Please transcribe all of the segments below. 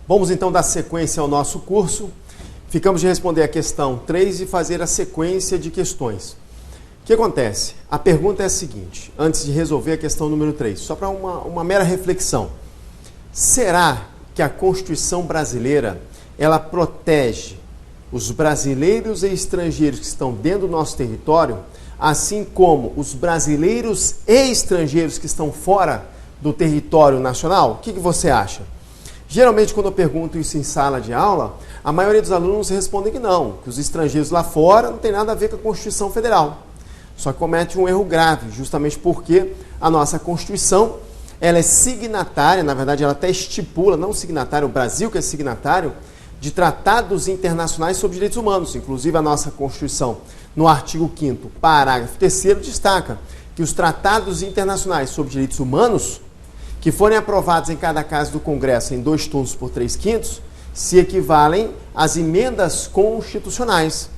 Vamos então dar sequência ao nosso curso. Ficamos de responder a questão 3 e fazer a sequência de questões. O que acontece? A pergunta é a seguinte, antes de resolver a questão número 3, só para uma mera reflexão. Será que a Constituição brasileira, ela protege os brasileiros e estrangeiros que estão dentro do nosso território, assim como os brasileiros e estrangeiros que estão fora do território nacional? O que você acha? Geralmente, quando eu pergunto isso em sala de aula, a maioria dos alunos respondem que não, que os estrangeiros lá fora não tem nada a ver com a Constituição Federal. Só que comete um erro grave, justamente porque a nossa Constituição, ela é signatária, na verdade ela até estipula, não signatária, o Brasil que é signatário, de tratados internacionais sobre direitos humanos. Inclusive a nossa Constituição, no artigo 5º, parágrafo 3º, destaca que os tratados internacionais sobre direitos humanos, que forem aprovados em cada caso do Congresso em 2 turnos por 3/5, se equivalem às emendas constitucionais.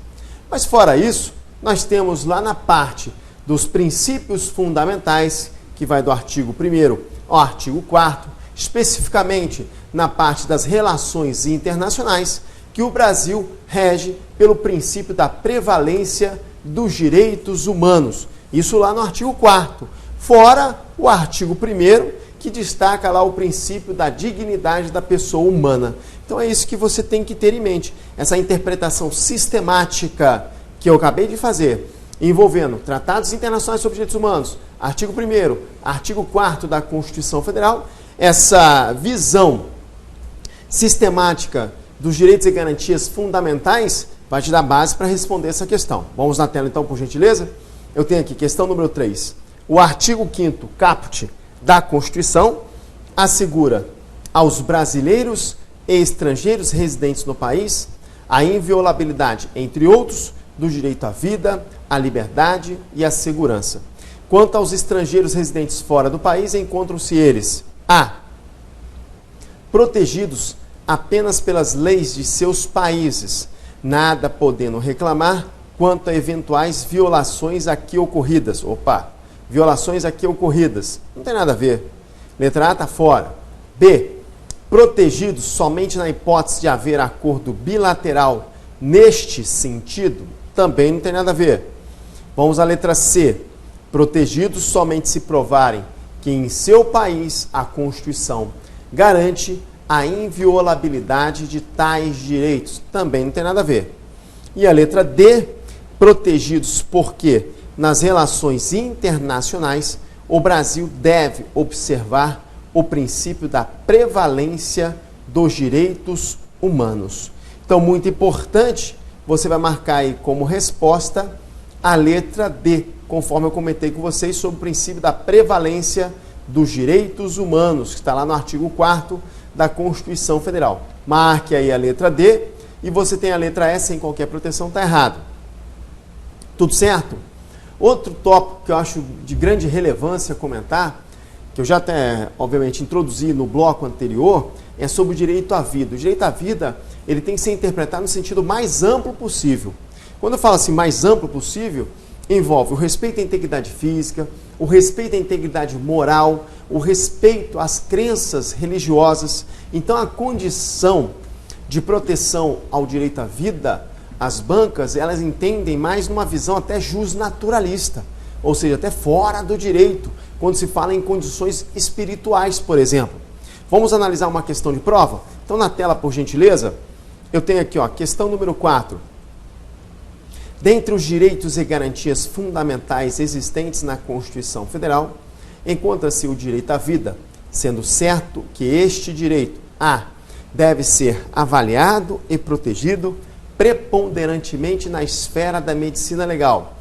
Mas fora isso, nós temos lá na parte dos princípios fundamentais, que vai do artigo 1º ao artigo 4º, especificamente na parte das relações internacionais, que o Brasil rege pelo princípio da prevalência dos direitos humanos. Isso lá no artigo 4º. Fora o artigo 1º, que destaca lá o princípio da dignidade da pessoa humana. Então é isso que você tem que ter em mente. Essa interpretação sistemática que eu acabei de fazer, envolvendo tratados internacionais sobre direitos humanos, artigo 1º, artigo 4º da Constituição Federal, essa visão sistemática dos direitos e garantias fundamentais vai te dar base para responder essa questão. Vamos na tela então, por gentileza? Eu tenho aqui questão número 3. O artigo 5º, caput, da Constituição assegura aos brasileiros e estrangeiros residentes no país a inviolabilidade, entre outros, do direito à vida, à liberdade e à segurança. Quanto aos estrangeiros residentes fora do país, encontram-se eles: a. protegidos apenas pelas leis de seus países, nada podendo reclamar quanto a eventuais violações aqui ocorridas. Violações aqui ocorridas. Não tem nada a ver. Letra A está fora. B. Protegidos somente na hipótese de haver acordo bilateral neste sentido. Também não tem nada a ver. Vamos à letra C. Protegidos somente se provarem que em seu país a Constituição garante a inviolabilidade de tais direitos. Também não tem nada a ver. E a letra D. Protegidos porque nas relações internacionais, o Brasil deve observar o princípio da prevalência dos direitos humanos. Então, muito importante, você vai marcar aí como resposta a letra D, conforme eu comentei com vocês sobre o princípio da prevalência dos direitos humanos, que está lá no artigo 4º da Constituição Federal. Marque aí a letra D e você tem a letra E sem qualquer proteção, está errado. Tudo certo? Outro tópico que eu acho de grande relevância comentar, que eu já até, obviamente, introduzi no bloco anterior, é sobre o direito à vida. O direito à vida, ele tem que ser interpretado no sentido mais amplo possível. Quando eu falo assim, mais amplo possível, envolve o respeito à integridade física, o respeito à integridade moral, o respeito às crenças religiosas. Então, a condição de proteção ao direito à vida, as bancas, elas entendem mais numa visão até justnaturalista, ou seja, até fora do direito, quando se fala em condições espirituais, por exemplo. Vamos analisar uma questão de prova? Então, na tela, por gentileza, eu tenho aqui, questão número 4. Dentre os direitos e garantias fundamentais existentes na Constituição Federal, encontra-se o direito à vida, sendo certo que este direito, a, deve ser avaliado e protegido preponderantemente na esfera da medicina legal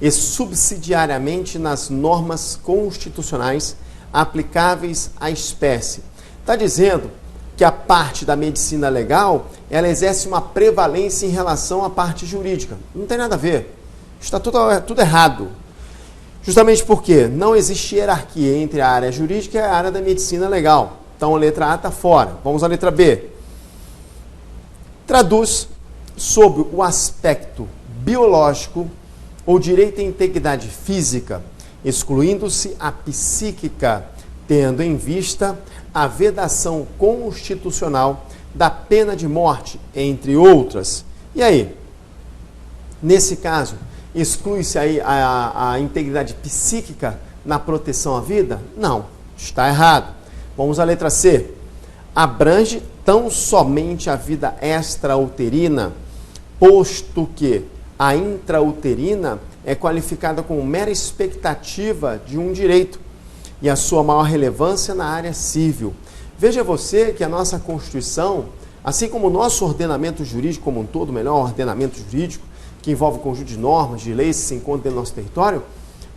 e subsidiariamente nas normas constitucionais aplicáveis à espécie. Está dizendo que a parte da medicina legal, ela exerce uma prevalência em relação à parte jurídica. Não tem nada a ver. Está tudo errado. Justamente porque não existe hierarquia entre a área jurídica e a área da medicina legal. Então a letra A está fora. Vamos à letra B. Traduz sobre o aspecto biológico ou direito à integridade física, excluindo-se a psíquica, tendo em vista a vedação constitucional da pena de morte, entre outras. E aí? Nesse caso, exclui-se aí a integridade psíquica na proteção à vida? Não, está errado. Vamos à letra C. Abrange tão somente a vida extrauterina, posto que a intrauterina é qualificada como mera expectativa de um direito e a sua maior relevância na área civil. Veja você que a nossa Constituição, assim como o nosso ordenamento jurídico como um todo, o melhor ordenamento jurídico, que envolve um conjunto de normas, de leis que se encontram dentro do nosso território,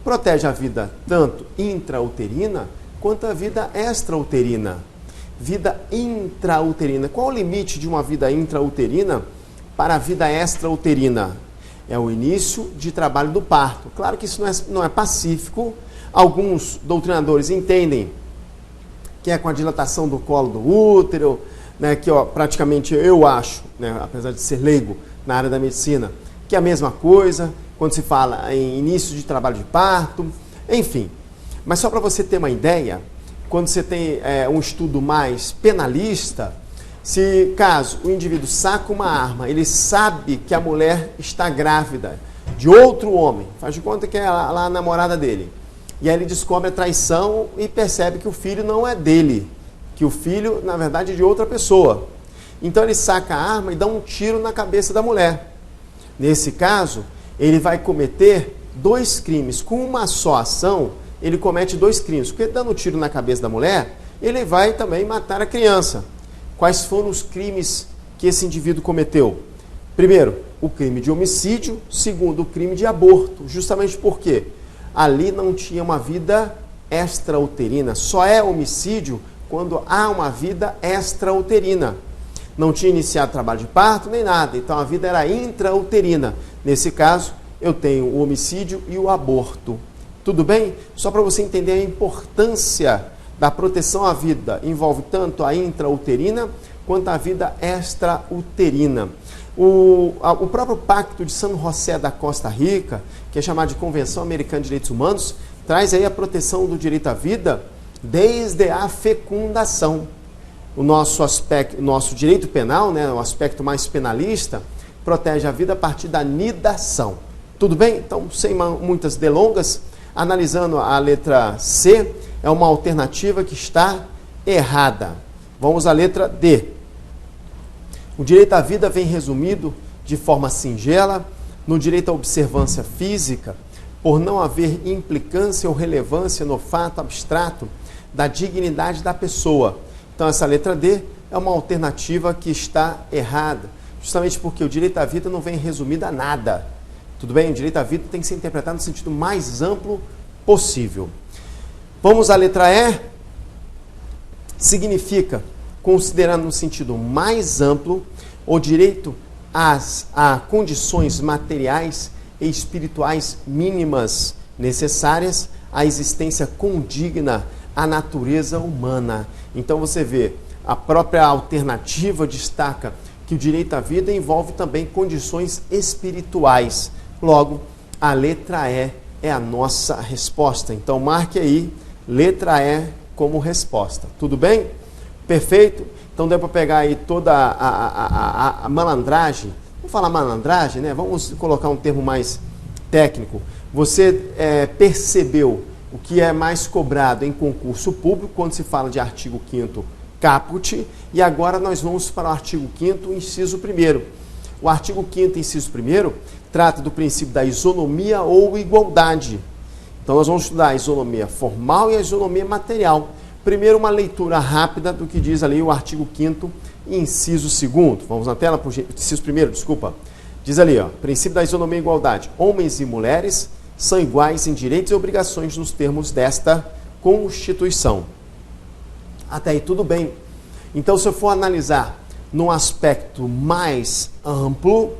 protege a vida tanto intrauterina quanto a vida extrauterina. Vida intrauterina. Qual o limite de uma vida intrauterina para a vida extrauterina? É o início de trabalho do parto. Claro que isso não é pacífico. Alguns doutrinadores entendem que é com a dilatação do colo do útero, né, que praticamente eu acho, né, apesar de ser leigo na área da medicina, que é a mesma coisa quando se fala em início de trabalho de parto, enfim. Mas só para você ter uma ideia, quando você tem um estudo mais penalista, se caso o indivíduo saca uma arma, ele sabe que a mulher está grávida de outro homem, faz de conta que é lá a namorada dele, e aí ele descobre a traição e percebe que o filho não é dele, que o filho, na verdade, é de outra pessoa. Então ele saca a arma e dá um tiro na cabeça da mulher. Nesse caso, ele vai cometer 2 crimes. Com uma só ação, ele comete 2 crimes. Porque dando um tiro na cabeça da mulher, ele vai também matar a criança. Quais foram os crimes que esse indivíduo cometeu? Primeiro, o crime de homicídio. Segundo, o crime de aborto. Justamente porque ali não tinha uma vida extrauterina. Só é homicídio quando há uma vida extrauterina. Não tinha iniciado trabalho de parto nem nada, então a vida era intrauterina. Nesse caso, eu tenho o homicídio e o aborto. Tudo bem? Só para você entender a importância da proteção à vida. Envolve tanto a intrauterina quanto a vida extrauterina. O próprio Pacto de San José da Costa Rica, que é chamado de Convenção Americana de Direitos Humanos, traz aí a proteção do direito à vida desde a fecundação. O nosso direito penal, né, o aspecto mais penalista, protege a vida a partir da nidação. Tudo bem? Então, sem muitas delongas, analisando a letra C, é uma alternativa que está errada. Vamos à letra D. O direito à vida vem resumido de forma singela no direito à observância física, por não haver implicância ou relevância no fato abstrato da dignidade da pessoa. Então, essa letra D é uma alternativa que está errada, justamente porque o direito à vida não vem resumido a nada. Tudo bem? O direito à vida tem que ser interpretado no sentido mais amplo possível. Vamos à letra E. Significa, considerando no sentido mais amplo, o direito a condições materiais e espirituais mínimas necessárias à existência condigna à natureza humana. Então você vê, a própria alternativa destaca que o direito à vida envolve também condições espirituais. Logo, a letra E é a nossa resposta. Então marque aí, letra E como resposta. Tudo bem? Perfeito? Então deu para pegar aí toda a malandragem. Vamos falar malandragem, né? Vamos colocar um termo mais técnico. Você percebeu o que é mais cobrado em concurso público quando se fala de artigo 5º caput, e agora nós vamos para o artigo 5º, inciso 1º. O artigo 5º, inciso 1º, trata do princípio da isonomia ou igualdade. Então nós vamos estudar a isonomia formal e a isonomia material. Primeiro, uma leitura rápida do que diz ali o artigo 5º, inciso 2º. Vamos na tela, inciso 1º, desculpa. Diz ali, ó, princípio da isonomia e igualdade. Homens e mulheres são iguais em direitos e obrigações nos termos desta Constituição. Até aí tudo bem. Então, se eu for analisar num aspecto mais amplo,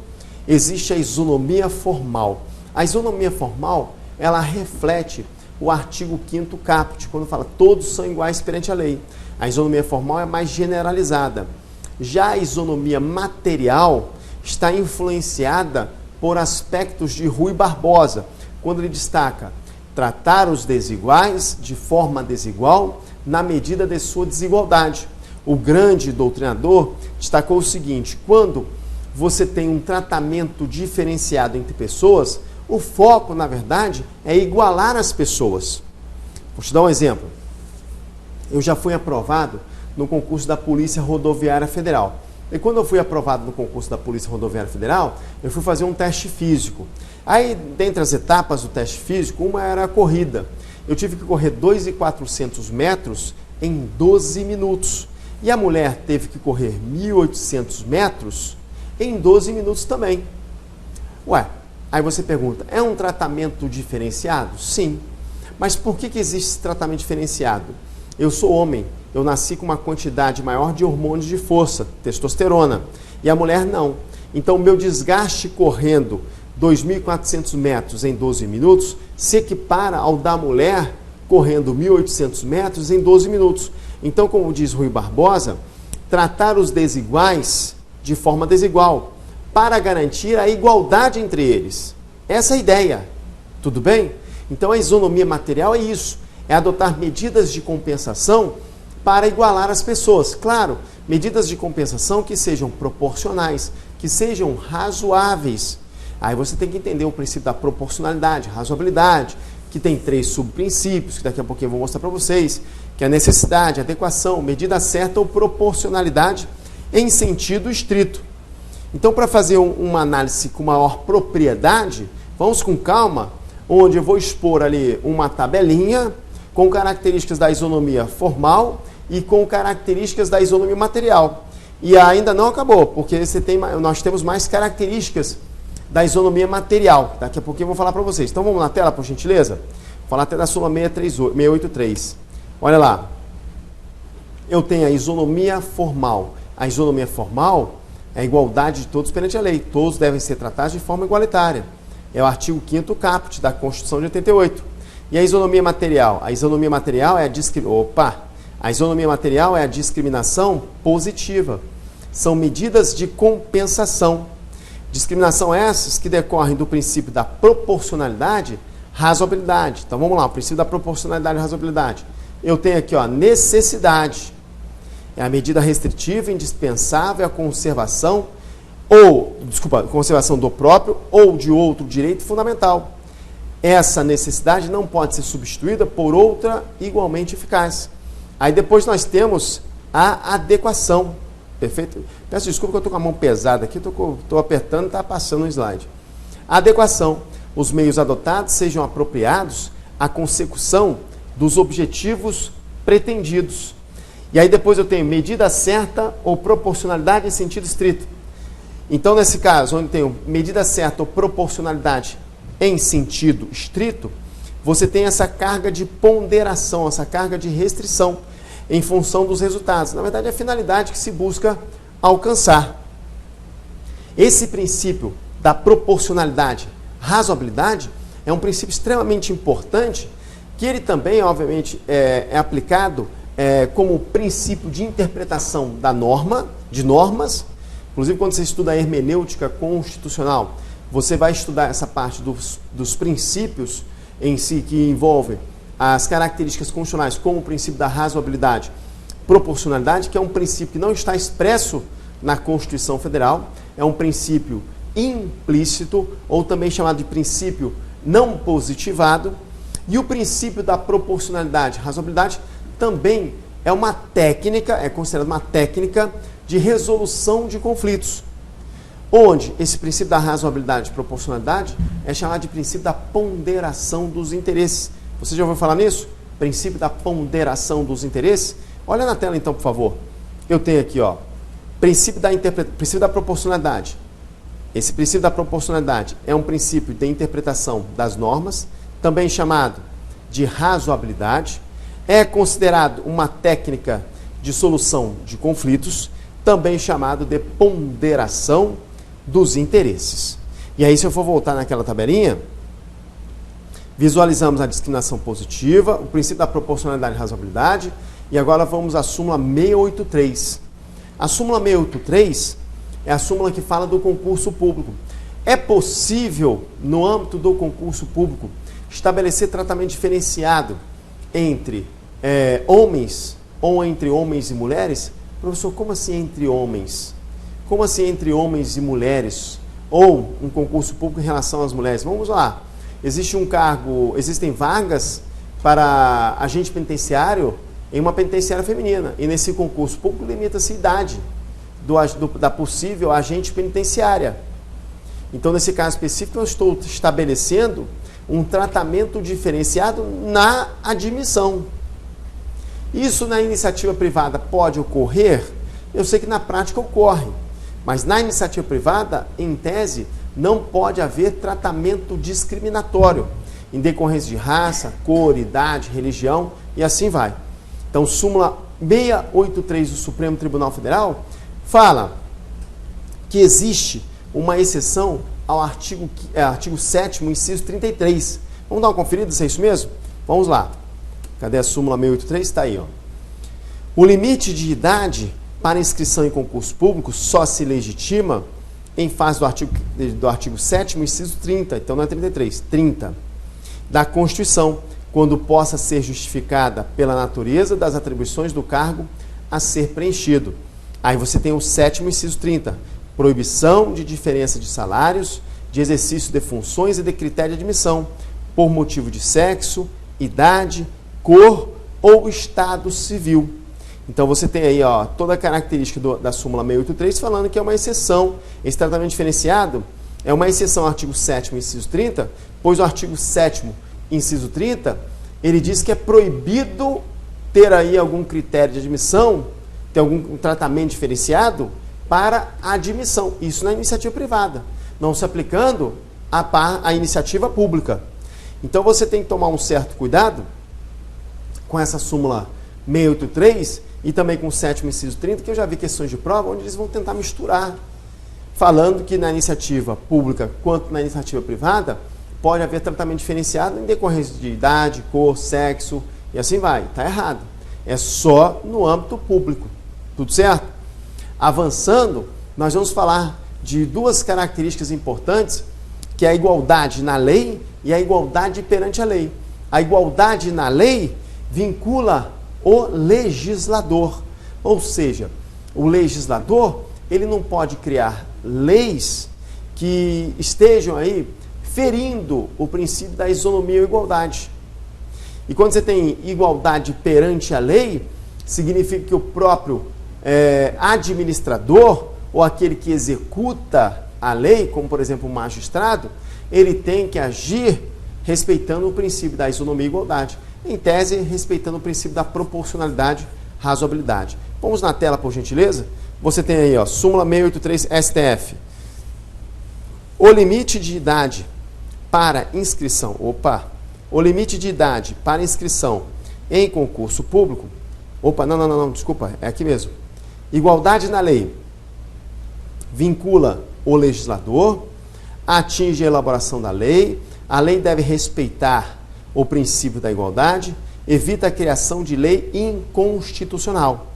existe a isonomia formal. A isonomia formal, ela reflete o artigo 5º caput, quando fala todos são iguais perante a lei. A isonomia formal é mais generalizada. Já a isonomia material está influenciada por aspectos de Rui Barbosa, quando ele destaca tratar os desiguais de forma desigual na medida de sua desigualdade. o grande doutrinador, destacou o seguinte: quando você tem um tratamento diferenciado entre pessoas, o foco, na verdade, é igualar as pessoas. Vou te dar um exemplo. Eu já fui aprovado no concurso da Polícia Rodoviária Federal. E quando eu fui aprovado no concurso da Polícia Rodoviária Federal, eu fui fazer um teste físico. Aí, dentre as etapas do teste físico, uma era a corrida. Eu tive que correr 2.400 metros em 12 minutos. E a mulher teve que correr 1.800 metros em 12 minutos também. Ué, aí você pergunta, é um tratamento diferenciado? Sim. Mas por que existe esse tratamento diferenciado? Eu sou homem, eu nasci com uma quantidade maior de hormônios de força, testosterona, e a mulher não. Então, o meu desgaste correndo 2.400 metros em 12 minutos se equipara ao da mulher correndo 1.800 metros em 12 minutos. Então, como diz Rui Barbosa, tratar os desiguais de forma desigual, para garantir a igualdade entre eles. Essa é a ideia. Tudo bem? Então, a isonomia material é isso. É adotar medidas de compensação para igualar as pessoas. Claro, medidas de compensação que sejam proporcionais, que sejam razoáveis. Aí você tem que entender o princípio da proporcionalidade, razoabilidade, que tem 3 subprincípios, que daqui a pouquinho eu vou mostrar para vocês, que é a necessidade, adequação, medida certa ou proporcionalidade em sentido estrito. Então, para fazer uma análise com maior propriedade, vamos com calma, onde eu vou expor ali uma tabelinha com características da isonomia formal e com características da isonomia material. E ainda não acabou, porque nós temos mais características da isonomia material. Daqui a pouquinho eu vou falar para vocês. Então vamos na tela, por gentileza? Vou falar até da súmula 683. Olha lá. Eu tenho a isonomia formal. A isonomia formal é a igualdade de todos perante a lei. Todos devem ser tratados de forma igualitária. É o artigo 5º caput da Constituição de 88. E a isonomia material? A isonomia material é a isonomia material é a discriminação positiva. São medidas de compensação. Discriminação essas que decorrem do princípio da proporcionalidade, razoabilidade. Então vamos lá, o princípio da proporcionalidade e razoabilidade. Eu tenho aqui, ó, necessidade. É a medida restritiva indispensável à conservação conservação do próprio ou de outro direito fundamental. Essa necessidade não pode ser substituída por outra igualmente eficaz. Aí depois nós temos a adequação. Perfeito? Peço desculpa que eu estou com a mão pesada aqui, estou apertando e está passando o slide. A adequação. Os meios adotados sejam apropriados à consecução dos objetivos pretendidos. E aí depois eu tenho medida certa ou proporcionalidade em sentido estrito. Então, nesse caso, onde tenho medida certa ou proporcionalidade em sentido estrito, você tem essa carga de ponderação, essa carga de restrição em função dos resultados. Na verdade, é a finalidade que se busca alcançar. Esse princípio da proporcionalidade, razoabilidade, é um princípio extremamente importante, que ele também, obviamente, é aplicado como princípio de interpretação da norma, de normas. Inclusive, quando você estuda a hermenêutica constitucional, você vai estudar essa parte dos princípios em si, que envolvem as características constitucionais, como o princípio da razoabilidade, proporcionalidade, que é um princípio que não está expresso na Constituição Federal, é um princípio implícito, ou também chamado de princípio não positivado, e o princípio da proporcionalidade, razoabilidade, também é uma técnica, é considerada uma técnica de resolução de conflitos, onde esse princípio da razoabilidade e proporcionalidade é chamado de princípio da ponderação dos interesses. Você já ouviu falar nisso? Princípio da ponderação dos interesses? Olha na tela então, por favor. Eu tenho aqui, ó, princípio da proporcionalidade. Esse princípio da proporcionalidade é um princípio de interpretação das normas, também chamado de razoabilidade. É considerado uma técnica de solução de conflitos, também chamado de ponderação dos interesses. E aí, se eu for voltar naquela tabelinha, visualizamos a discriminação positiva, o princípio da proporcionalidade e razoabilidade, e agora vamos à súmula 683. A súmula 683 é a súmula que fala do concurso público. É possível, no âmbito do concurso público, estabelecer tratamento diferenciado entre homens ou entre homens e mulheres? Professor, como assim entre homens? Como assim entre homens e mulheres? Ou um concurso público em relação às mulheres? Vamos lá. Existe um cargo, existem vagas para agente penitenciário em uma penitenciária feminina. E nesse concurso público limita-se a idade da possível agente penitenciária. Então, nesse caso específico, eu estou estabelecendo um tratamento diferenciado na admissão. Isso na iniciativa privada pode ocorrer? Eu sei que na prática ocorre, mas na iniciativa privada, em tese, não pode haver tratamento discriminatório em decorrência de raça, cor, idade, religião e assim vai. Então, súmula 683 do Supremo Tribunal Federal fala que existe uma exceção ao artigo 7º, inciso 33. Vamos dar uma conferida se é isso mesmo? Vamos lá. Cadê a súmula 683? Está aí, ó. O limite de idade para inscrição em concurso público só se legitima em face do artigo 7º, inciso 30, então não é 33, 30, da Constituição, quando possa ser justificada pela natureza das atribuições do cargo a ser preenchido. Aí você tem o 7º, inciso 30, proibição de diferença de salários, de exercício de funções e de critério de admissão, por motivo de sexo, idade, cor ou estado civil. Então você tem aí, ó, toda a característica da súmula 683 falando que é uma exceção. Esse tratamento diferenciado é uma exceção ao artigo 7º, inciso 30, pois o artigo 7º, inciso 30, ele diz que é proibido ter aí algum critério de admissão, ter algum tratamento diferenciado para a admissão. Isso na iniciativa privada, não se aplicando à iniciativa pública. Então você tem que tomar um certo cuidado com essa súmula 683 e também com o 7º, inciso 30, que eu já vi questões de prova onde eles vão tentar misturar, falando que na iniciativa pública quanto na iniciativa privada pode haver tratamento diferenciado em decorrência de idade, cor, sexo e assim vai. Está errado. É só no âmbito público. Tudo certo? Avançando, nós vamos falar de duas características importantes, que é a igualdade na lei e a igualdade perante a lei. A igualdade na lei vincula o legislador, ou seja, o legislador ele não pode criar leis que estejam aí ferindo o princípio da isonomia e igualdade. E quando você tem igualdade perante a lei, significa que o próprio administrador ou aquele que executa a lei, como por exemplo o magistrado, ele tem que agir respeitando o princípio da isonomia e igualdade. Em tese, respeitando o princípio da proporcionalidade, razoabilidade. Vamos na tela, por gentileza? Você tem aí, ó, súmula 683 STF. O limite de idade para inscrição, o limite de idade para inscrição em concurso público, desculpa, é aqui mesmo. Igualdade na lei vincula o legislador, atinge a elaboração da lei, a lei deve respeitar o princípio da igualdade, evita a criação de lei inconstitucional.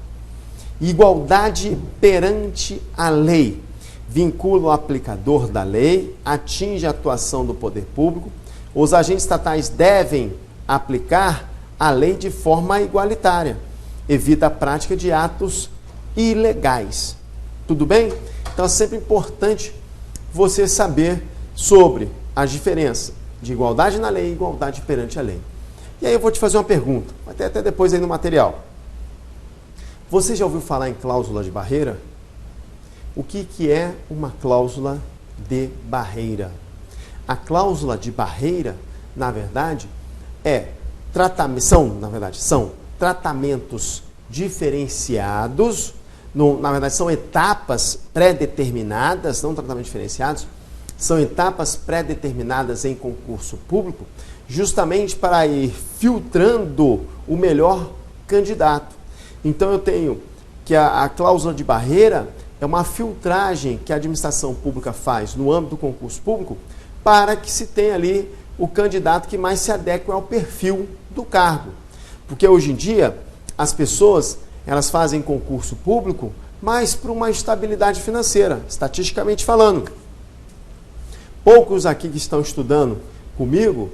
Igualdade perante a lei vincula o aplicador da lei, atinge a atuação do poder público, os agentes estatais devem aplicar a lei de forma igualitária, evita a prática de atos ilegais. Tudo bem? Então é sempre importante você saber sobre a diferença de igualdade na lei e igualdade perante a lei. E aí eu vou te fazer uma pergunta, até depois aí no material. Você já ouviu falar em cláusula de barreira? O que é uma cláusula de barreira? A cláusula de barreira, na verdade, são tratamentos diferenciados, na verdade são etapas pré-determinadas, não tratamentos diferenciados, são etapas pré-determinadas em concurso público, justamente para ir filtrando o melhor candidato. Então eu tenho que a cláusula de barreira é uma filtragem que a administração pública faz no âmbito do concurso público para que se tenha ali o candidato que mais se adequa ao perfil do cargo. Porque hoje em dia as pessoas elas fazem concurso público mais por uma estabilidade financeira, estatisticamente falando. Poucos aqui que estão estudando comigo,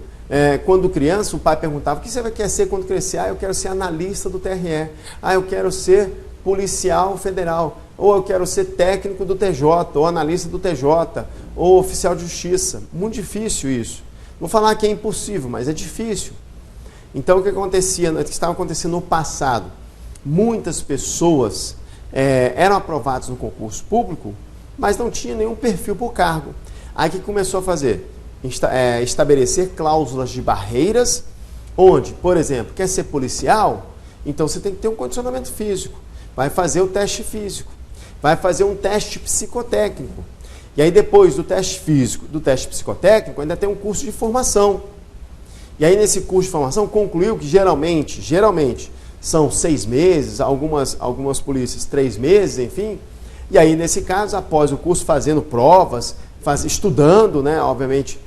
quando criança, o pai perguntava: o que você quer ser quando crescer? Eu quero ser analista do TRE. Eu quero ser policial federal, ou eu quero ser técnico do TJ, ou analista do TJ, ou oficial de justiça. Muito difícil isso. Não vou falar que é impossível, mas é difícil. Então, o que estava acontecendo no passado? Muitas pessoas eram aprovadas no concurso público, mas não tinha nenhum perfil para o cargo. Aí o que começou a fazer? Estabelecer cláusulas de barreiras, onde, por exemplo, quer ser policial, então você tem que ter um condicionamento físico, vai fazer o teste físico, vai fazer um teste psicotécnico. E aí depois do teste físico, do teste psicotécnico, ainda tem um curso de formação. E aí nesse curso de formação concluiu que geralmente são 6 meses, algumas polícias 3 meses, enfim. E aí nesse caso, após o curso, fazendo provas, estudando, né, obviamente,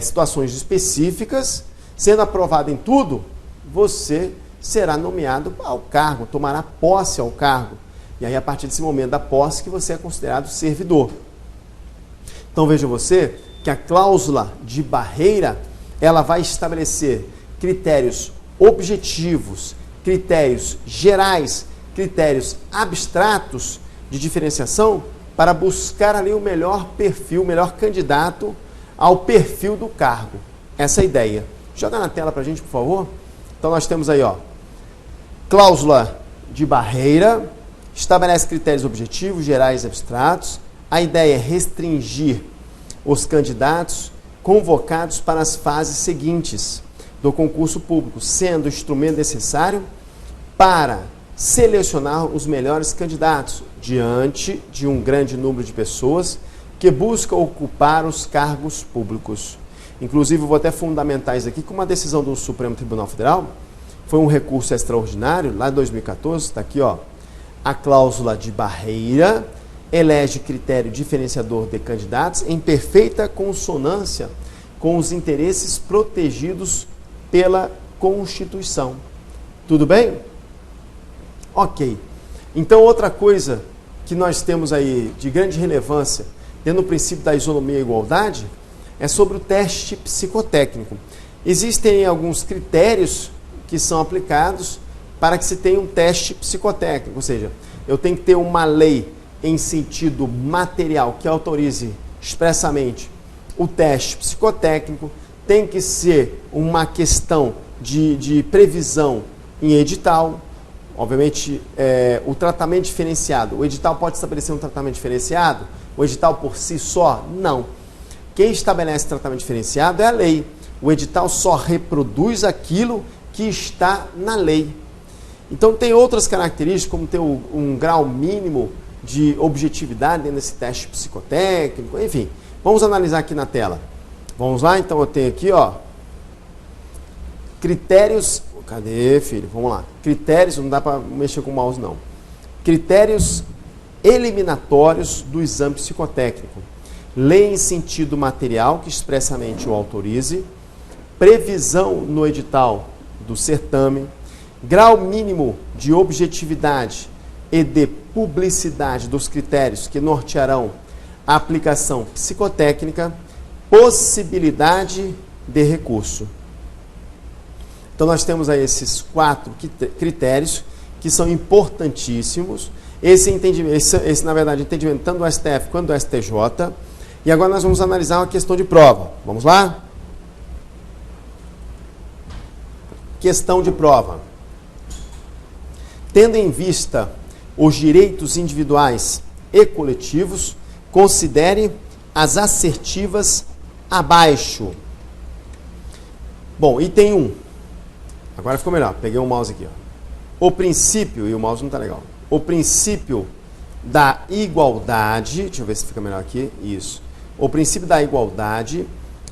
situações específicas, sendo aprovado em tudo, você será nomeado ao cargo, tomará posse ao cargo. E aí a partir desse momento da posse que você é considerado servidor. Então veja você que a cláusula de barreira, ela vai estabelecer critérios objetivos, critérios gerais, critérios abstratos de diferenciação para buscar ali o melhor perfil, o melhor candidato ao perfil do cargo. Essa é a ideia. Joga na tela para a gente, por favor. Então nós temos aí, ó, cláusula de barreira, estabelece critérios objetivos, gerais e abstratos. A ideia é restringir os candidatos convocados para as fases seguintes do concurso público, sendo o instrumento necessário para selecionar os melhores candidatos diante de um grande número de pessoas que buscam ocupar os cargos públicos. Inclusive, vou até fundamentar isso aqui com uma decisão do Supremo Tribunal Federal. Foi um recurso extraordinário, lá em 2014, está aqui, ó, a cláusula de barreira elege critério diferenciador de candidatos em perfeita consonância com os interesses protegidos pela Constituição. Tudo bem? Ok. Então, outra coisa que nós temos aí de grande relevância dentro do princípio da isonomia e igualdade é sobre o teste psicotécnico. Existem alguns critérios que são aplicados para que se tenha um teste psicotécnico, ou seja, eu tenho que ter uma lei em sentido material que autorize expressamente o teste psicotécnico, tem que ser uma questão de previsão em edital. Obviamente, o tratamento diferenciado, o edital pode estabelecer um tratamento diferenciado? O edital por si só? Não. Quem estabelece tratamento diferenciado é a lei. O edital só reproduz aquilo que está na lei. Então, tem outras características, como ter um grau mínimo de objetividade dentro desse teste psicotécnico, enfim. Vamos analisar aqui na tela. Vamos lá? Então, eu tenho aqui, ó, critérios... Cadê, filho? Vamos lá. Critérios, não dá para mexer com o mouse, não. Critérios eliminatórios do exame psicotécnico. Lei em sentido material que expressamente o autorize. Previsão no edital do certame. Grau mínimo de objetividade e de publicidade dos critérios que nortearão a aplicação psicotécnica. Possibilidade de recurso. Então, nós temos aí esses 4 critérios que são importantíssimos. Esse, na verdade, entendimento tanto do STF quanto do STJ. E agora nós vamos analisar uma questão de prova. Vamos lá? Questão de prova. Tendo em vista os direitos individuais e coletivos, considere as assertivas abaixo. Bom, item 1. Agora ficou melhor. Peguei o mouse aqui, ó. O princípio, e o mouse não está legal. O princípio da igualdade, deixa eu ver se fica melhor aqui, isso. O princípio da igualdade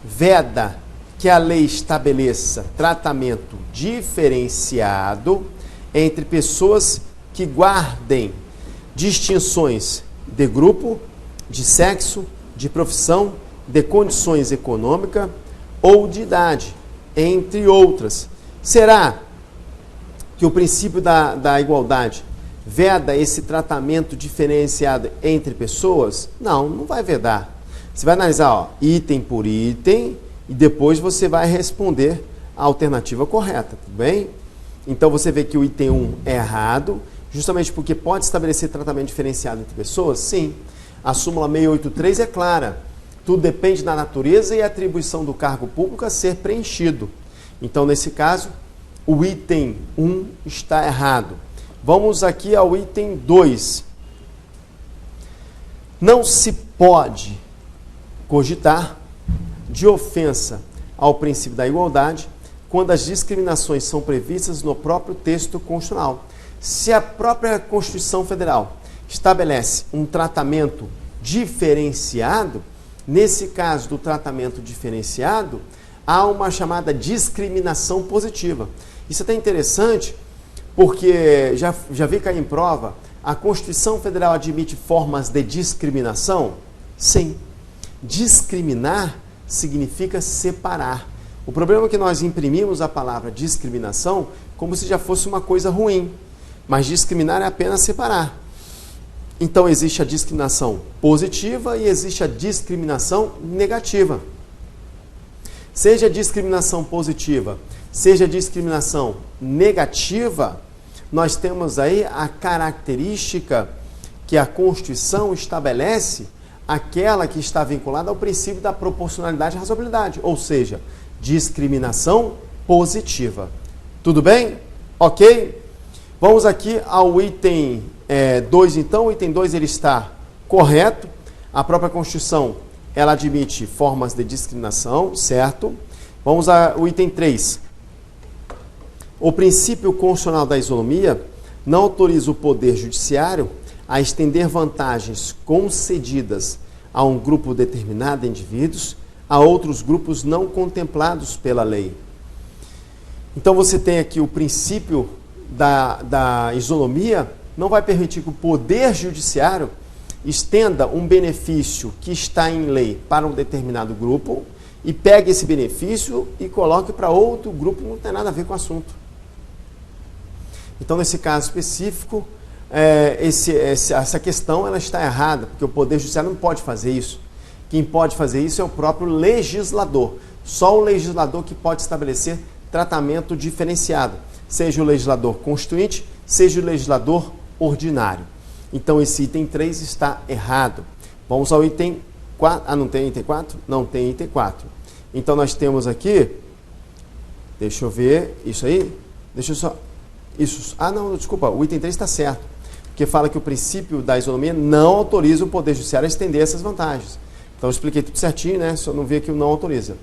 veda que a lei estabeleça tratamento diferenciado entre pessoas que guardem distinções de grupo, de sexo, de profissão, de condições econômicas ou de idade, entre outras. Será que o princípio da igualdade veda esse tratamento diferenciado entre pessoas? Não, não vai vedar. Você vai analisar, ó, item por item e depois você vai responder a alternativa correta, tudo bem? Então você vê que o item 1 é errado Justamente porque pode estabelecer tratamento diferenciado entre pessoas? Sim. A súmula 683 é clara. Tudo depende da natureza e atribuição do cargo público a ser preenchido. Então, nesse caso, o item 1 está errado. Vamos aqui ao item 2. Não se pode cogitar de ofensa ao princípio da igualdade quando as discriminações são previstas no próprio texto constitucional. Se a própria Constituição Federal estabelece um tratamento diferenciado, nesse caso do tratamento diferenciado, há uma chamada discriminação positiva. Isso é até interessante, porque já vi cair em prova, a Constituição Federal admite formas de discriminação? Sim. Discriminar significa separar. O problema é que nós imprimimos a palavra discriminação como se já fosse uma coisa ruim, mas discriminar é apenas separar. Então existe a discriminação positiva e existe a discriminação negativa. Seja a discriminação positiva, seja a discriminação negativa, nós temos aí a característica que a Constituição estabelece, aquela que está vinculada ao princípio da proporcionalidade e razoabilidade, ou seja, discriminação positiva. Tudo bem? Ok? Vamos aqui ao item 2, então. O item 2 ele está correto. A própria Constituição ela admite formas de discriminação, certo? Vamos ao item 3. O princípio constitucional da isonomia não autoriza o Poder Judiciário a estender vantagens concedidas a um grupo determinado de indivíduos a outros grupos não contemplados pela lei. Então você tem aqui o princípio da isonomia, não vai permitir que o Poder Judiciário estenda um benefício que está em lei para um determinado grupo e pegue esse benefício e coloque para outro grupo que não tem nada a ver com o assunto. Então, nesse caso específico, essa questão ela está errada, porque o Poder Judiciário não pode fazer isso. Quem pode fazer isso é o próprio legislador. Só o legislador que pode estabelecer tratamento diferenciado, seja o legislador constituinte, seja o legislador ordinário. Então, esse item 3 está errado. Vamos ao item 4. Ah, não tem item 4? Não tem item 4. Então, nós temos aqui, deixa eu ver, isso aí, deixa eu só... Isso, não, desculpa, o item 3 está certo, porque fala que o princípio da isonomia não autoriza o Poder Judiciário a estender essas vantagens. Então, eu expliquei tudo certinho, né? Só não vi que o não autoriza.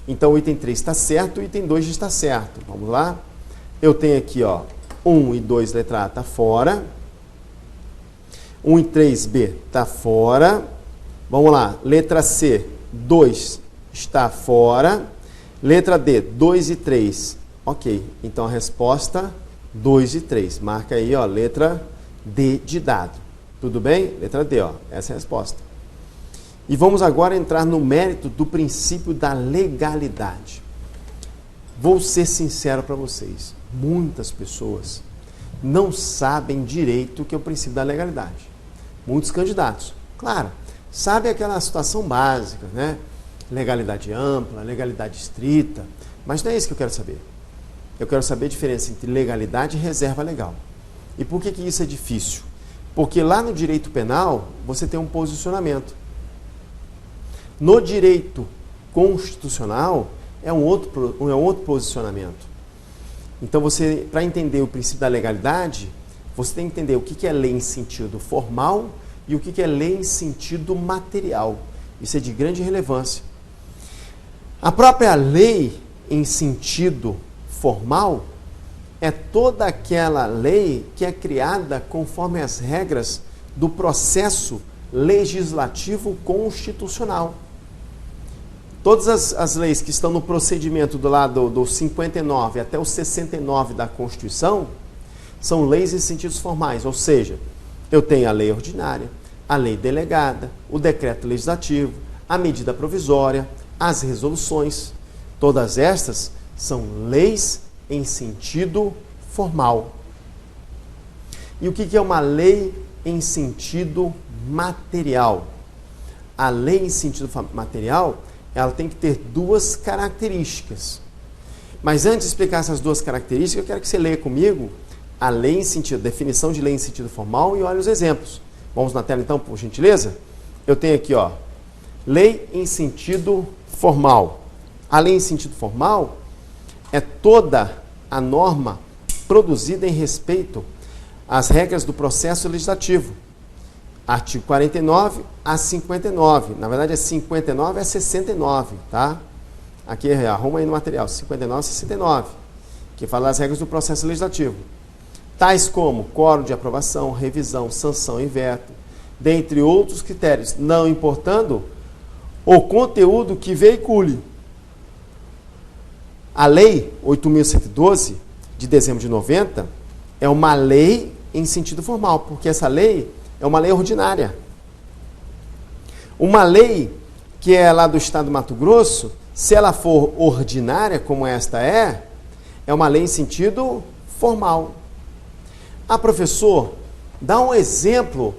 Então, o item 3 está certo, o item 2 está certo. Vamos lá? Eu tenho aqui, ó, 1 e 2, letra A, está fora. 1 e 3B está fora. Vamos lá, letra C, 2 está fora. Letra D, 2 e 3. Ok, então a resposta 2 e 3. Marca aí, ó, letra D de dado. Tudo bem? Letra D, ó, essa é a resposta. E vamos agora entrar no mérito do princípio da legalidade. Vou ser sincero para vocês. Muitas pessoas não sabem direito o que é o princípio da legalidade. Muitos candidatos, claro, sabem aquela situação básica, né? Legalidade ampla, legalidade estrita, mas não é isso que eu quero saber. Eu quero saber a diferença entre legalidade e reserva legal. E por que isso é difícil? Porque lá no direito penal, você tem um posicionamento. No direito constitucional, é um outro posicionamento. Então, para entender o princípio da legalidade, você tem que entender o que é lei em sentido formal e o que é lei em sentido material. Isso é de grande relevância. A própria lei em sentido formal é toda aquela lei que é criada conforme as regras do processo legislativo constitucional. Todas as leis que estão no procedimento do lado do 59 até o 69 da Constituição são leis em sentidos formais, ou seja, eu tenho a lei ordinária, a lei delegada, o decreto legislativo, a medida provisória, as resoluções. Todas estas são leis em sentido formal. E o que é uma lei em sentido material? A lei em sentido material, ela tem que ter duas características. Mas antes de explicar essas duas características, eu quero que você leia comigo a lei em sentido, definição de lei em sentido formal e olha os exemplos. Vamos na tela então, por gentileza? Eu tenho aqui, ó, lei em sentido formal. A lei em sentido formal é toda a norma produzida em respeito às regras do processo legislativo. Artigo 49 a 59. Na verdade, é 59 a 69, tá? Aqui, arruma aí no material, 59 a 69, que fala das regras do processo legislativo. Tais como quórum de aprovação, revisão, sanção e veto, dentre outros critérios, não importando o conteúdo que veicule. A Lei 8.112, de dezembro de 90, é uma lei em sentido formal, porque essa lei é uma lei ordinária. Uma lei que é lá do estado do Mato Grosso, se ela for ordinária, como esta é uma lei em sentido formal. Ah, professor, dá um exemplo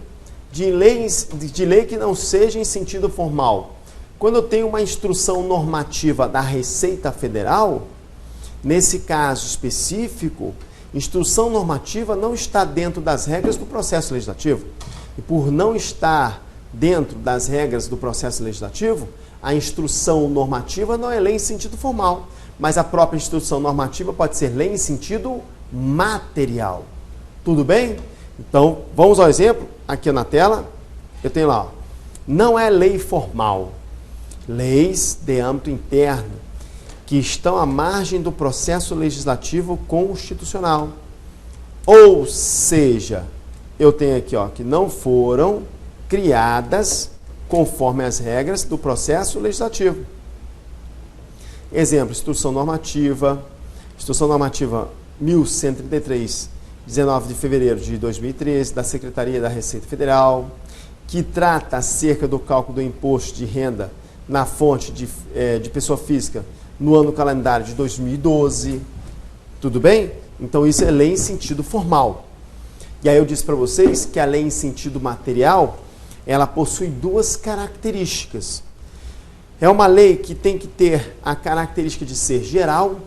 de lei que não seja em sentido formal. Quando eu tenho uma instrução normativa da Receita Federal, nesse caso específico, instrução normativa não está dentro das regras do processo legislativo. E por não estar dentro das regras do processo legislativo, a instrução normativa não é lei em sentido formal, mas a própria instrução normativa pode ser lei em sentido material. Tudo bem? Então, vamos ao exemplo, aqui na tela, eu tenho lá, ó, não é lei formal, leis de âmbito interno, que estão à margem do processo legislativo constitucional. Ou seja, eu tenho aqui, ó, que não foram criadas conforme as regras do processo legislativo. Exemplo, instrução normativa 1133, 19 de fevereiro de 2013, da Secretaria da Receita Federal, que trata acerca do cálculo do imposto de renda na fonte de pessoa física no ano calendário de 2012. Tudo bem? Então isso é lei em sentido formal. E aí eu disse para vocês que a lei em sentido material, ela possui duas características. É uma lei que tem que ter a característica de ser geral. O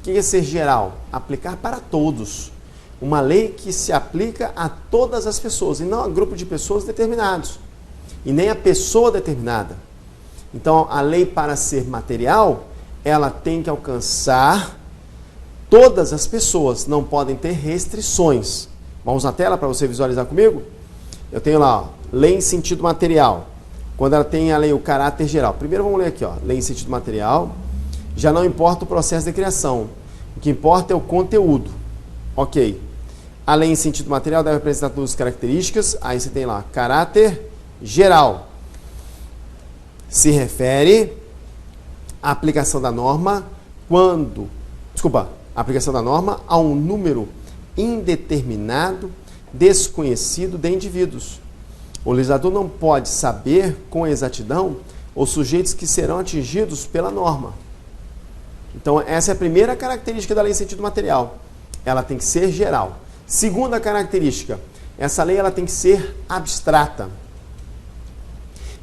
que é ser geral? Aplicar para todos. Uma lei que se aplica a todas as pessoas, e não a grupo de pessoas determinados, e nem a pessoa determinada. Então, a lei, para ser material, ela tem que alcançar todas as pessoas, não podem ter restrições. Vamos na tela para você visualizar comigo? Eu tenho lá, ó, lei em sentido material. Quando ela tem a lei, o caráter geral. Primeiro vamos ler aqui, ó, lei em sentido material. Já não importa o processo de criação. O que importa é o conteúdo. Ok. A lei em sentido material deve apresentar duas características. Aí você tem lá, caráter geral. Se refere à aplicação da norma a aplicação da norma a um número indeterminado, desconhecido de indivíduos. O legislador não pode saber com exatidão os sujeitos que serão atingidos pela norma. Então, essa é a primeira característica da lei em sentido material. Ela tem que ser geral. Segunda característica, essa lei ela tem que ser abstrata.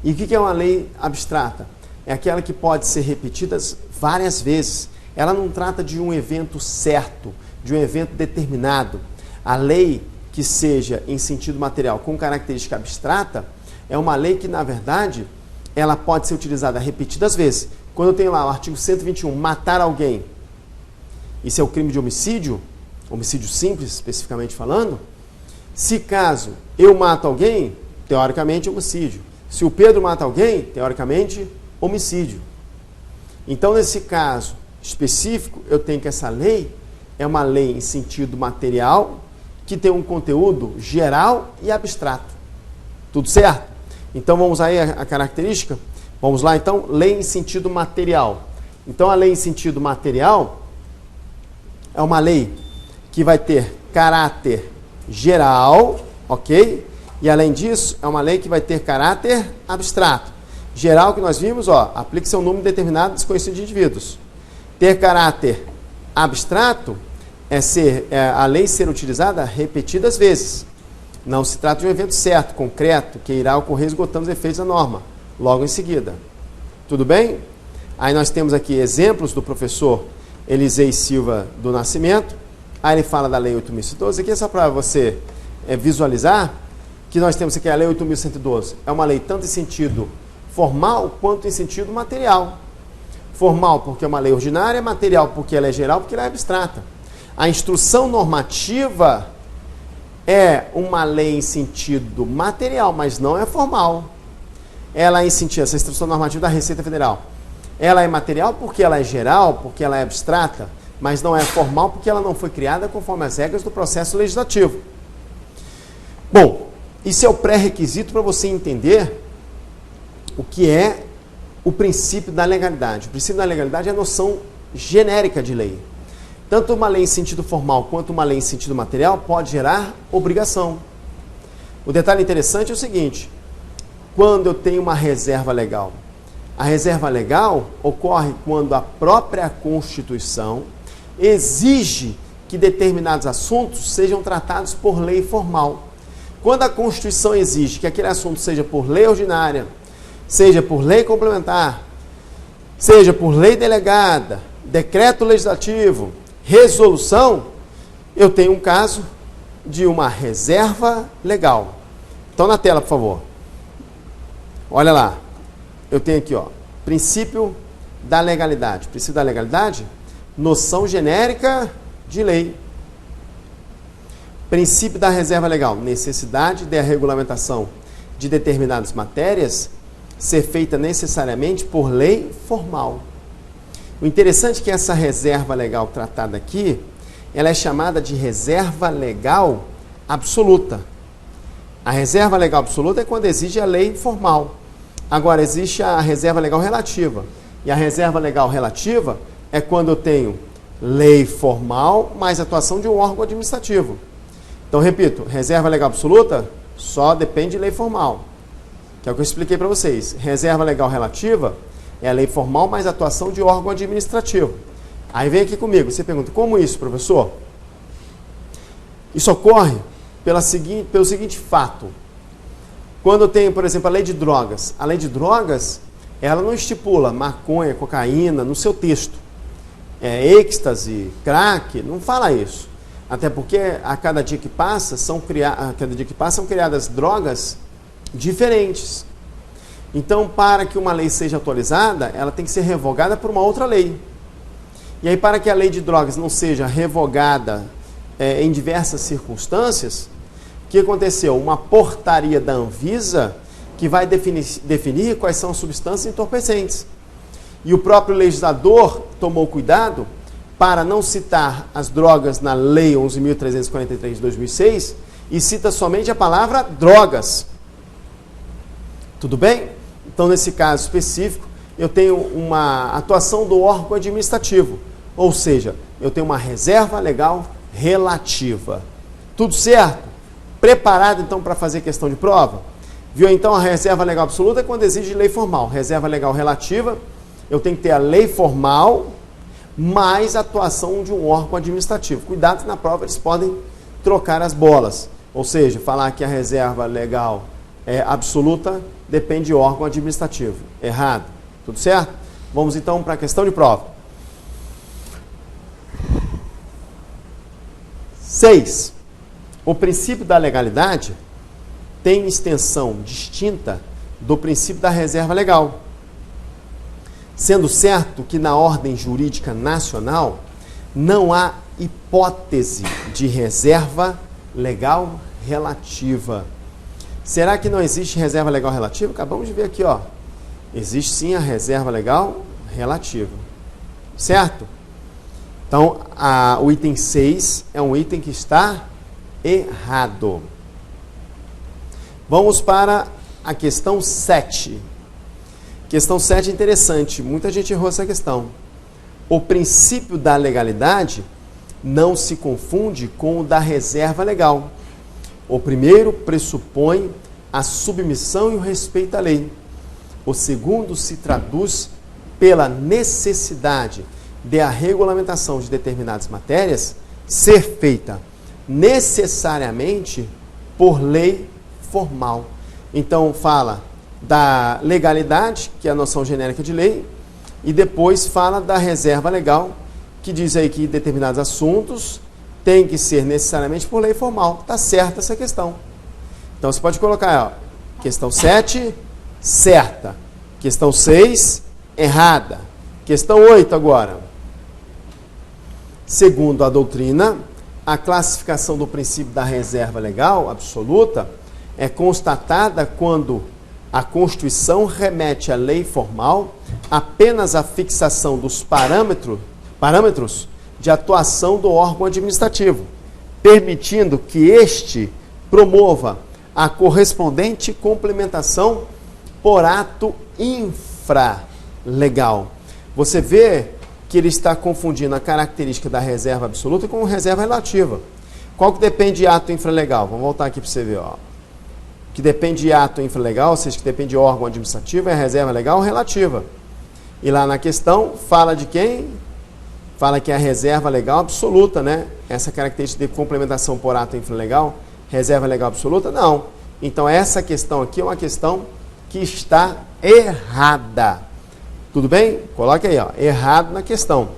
E o que é uma lei abstrata? É aquela que pode ser repetida várias vezes. Ela não trata de um evento certo, de um evento determinado. A lei que seja em sentido material com característica abstrata é uma lei que, na verdade, ela pode ser utilizada repetidas vezes. Quando eu tenho lá o artigo 121, matar alguém, isso é o crime de homicídio simples, especificamente falando. Se caso eu mato alguém, teoricamente homicídio. Se o Pedro mata alguém, teoricamente homicídio. Então, nesse caso específico, eu tenho que essa lei é uma lei em sentido material, que tem um conteúdo geral e abstrato. Tudo certo? Então, vamos aí a característica? Vamos lá, então, lei em sentido material. Então, a lei em sentido material é uma lei que vai ter caráter geral, ok? E, além disso, é uma lei que vai ter caráter abstrato. Geral, que nós vimos, ó, aplica-se a um número determinado desconhecido de indivíduos. Ter caráter abstrato é a lei ser utilizada repetidas vezes. Não se trata de um evento certo, concreto, que irá ocorrer esgotando os efeitos da norma, logo em seguida. Tudo bem? Aí nós temos aqui exemplos do professor Elisei Silva do Nascimento, Aí ele fala da Lei 8.112. Aqui é só para você visualizar que nós temos aqui a Lei 8.112. É uma lei tanto em sentido formal quanto em sentido material. Formal porque é uma lei ordinária, material porque ela é geral, porque ela é abstrata. A instrução normativa é uma lei em sentido material, mas não é formal. Ela é em sentido, essa instrução normativa da Receita Federal. Ela é material porque ela é geral, porque ela é abstrata, mas não é formal porque ela não foi criada conforme as regras do processo legislativo. Bom, isso é o pré-requisito para você entender o que é o princípio da legalidade. O princípio da legalidade é a noção genérica de lei. Tanto uma lei em sentido formal quanto uma lei em sentido material pode gerar obrigação. O detalhe interessante é o seguinte: quando eu tenho uma reserva legal, a reserva legal ocorre quando a própria Constituição exige que determinados assuntos sejam tratados por lei formal. Quando a Constituição exige que aquele assunto seja por lei ordinária, seja por lei complementar, seja por lei delegada, decreto legislativo, resolução, eu tenho um caso de uma reserva legal. Então, na tela, por favor. Olha lá. Eu tenho aqui, ó, princípio da legalidade. Princípio da legalidade, noção genérica de lei. Princípio da reserva legal, necessidade da regulamentação de determinadas matérias ser feita necessariamente por lei formal. O interessante é que essa reserva legal tratada aqui, ela é chamada de reserva legal absoluta. A reserva legal absoluta é quando exige a lei formal. Agora, existe a reserva legal relativa. E a reserva legal relativa é quando eu tenho lei formal mais atuação de um órgão administrativo. Então, repito, reserva legal absoluta só depende de lei formal, que é o que eu expliquei para vocês. Reserva legal relativa é a lei formal mais atuação de órgão administrativo. Aí vem aqui comigo, você pergunta, como isso, professor? Isso ocorre pelo seguinte fato. Quando eu tenho, por exemplo, a lei de drogas, ela não estipula maconha, cocaína no seu texto. Êxtase, crack, não fala isso. Até porque a cada dia que passa são criadas drogas diferentes. Então, para que uma lei seja atualizada, ela tem que ser revogada por uma outra lei. E aí, para que a lei de drogas não seja revogada em diversas circunstâncias, o que aconteceu? Uma portaria da Anvisa que vai definir quais são as substâncias entorpecentes. E o próprio legislador tomou cuidado para não citar as drogas na Lei 11.343 de 2006 e cita somente a palavra drogas. Tudo bem? Então, nesse caso específico, eu tenho uma atuação do órgão administrativo, ou seja, eu tenho uma reserva legal relativa. Tudo certo? Preparado, então, para fazer questão de prova? Viu, então, a reserva legal absoluta é quando exige lei formal. Reserva legal relativa, eu tenho que ter a lei formal mais a atuação de um órgão administrativo. Cuidado, na prova eles podem trocar as bolas. Ou seja, falar que a reserva legal é absoluta depende de órgão administrativo. Errado. Tudo certo? Vamos, então, para a questão de prova. 6. O princípio da legalidade tem extensão distinta do princípio da reserva legal, sendo certo que na ordem jurídica nacional não há hipótese de reserva legal relativa. Será que não existe reserva legal relativa? Acabamos de ver aqui, ó. Existe sim a reserva legal relativa. Certo? Então, o item 6 é um item que está errado. Vamos para a questão 7. Questão 7 é interessante. Muita gente errou essa questão. O princípio da legalidade não se confunde com o da reserva legal. O primeiro pressupõe a submissão e o respeito à lei. O segundo se traduz pela necessidade de a regulamentação de determinadas matérias ser feita necessariamente por lei formal. Então, fala da legalidade, que é a noção genérica de lei, e depois fala da reserva legal, que diz aí que determinados assuntos tem que ser necessariamente por lei formal. Está certa essa questão. Então você pode colocar, ó, questão 7, certa. Questão 6, errada. Questão 8 agora. Segundo a doutrina, a classificação do princípio da reserva legal absoluta é constatada quando a Constituição remete à lei formal apenas à fixação dos parâmetros de atuação do órgão administrativo, permitindo que este promova a correspondente complementação por ato infralegal. Você vê que ele está confundindo a característica da reserva absoluta com reserva relativa. Qual que depende de ato infralegal? Vamos voltar aqui para você ver. Ó. Que depende de ato infralegal, ou seja, que depende de órgão administrativo, é a reserva legal relativa. E lá na questão, fala de quem? Fala que é a reserva legal absoluta, né? Essa característica de complementação por ato infralegal, reserva legal absoluta? Não. Então, essa questão aqui é uma questão que está errada. Tudo bem? Coloque aí, ó, errado na questão.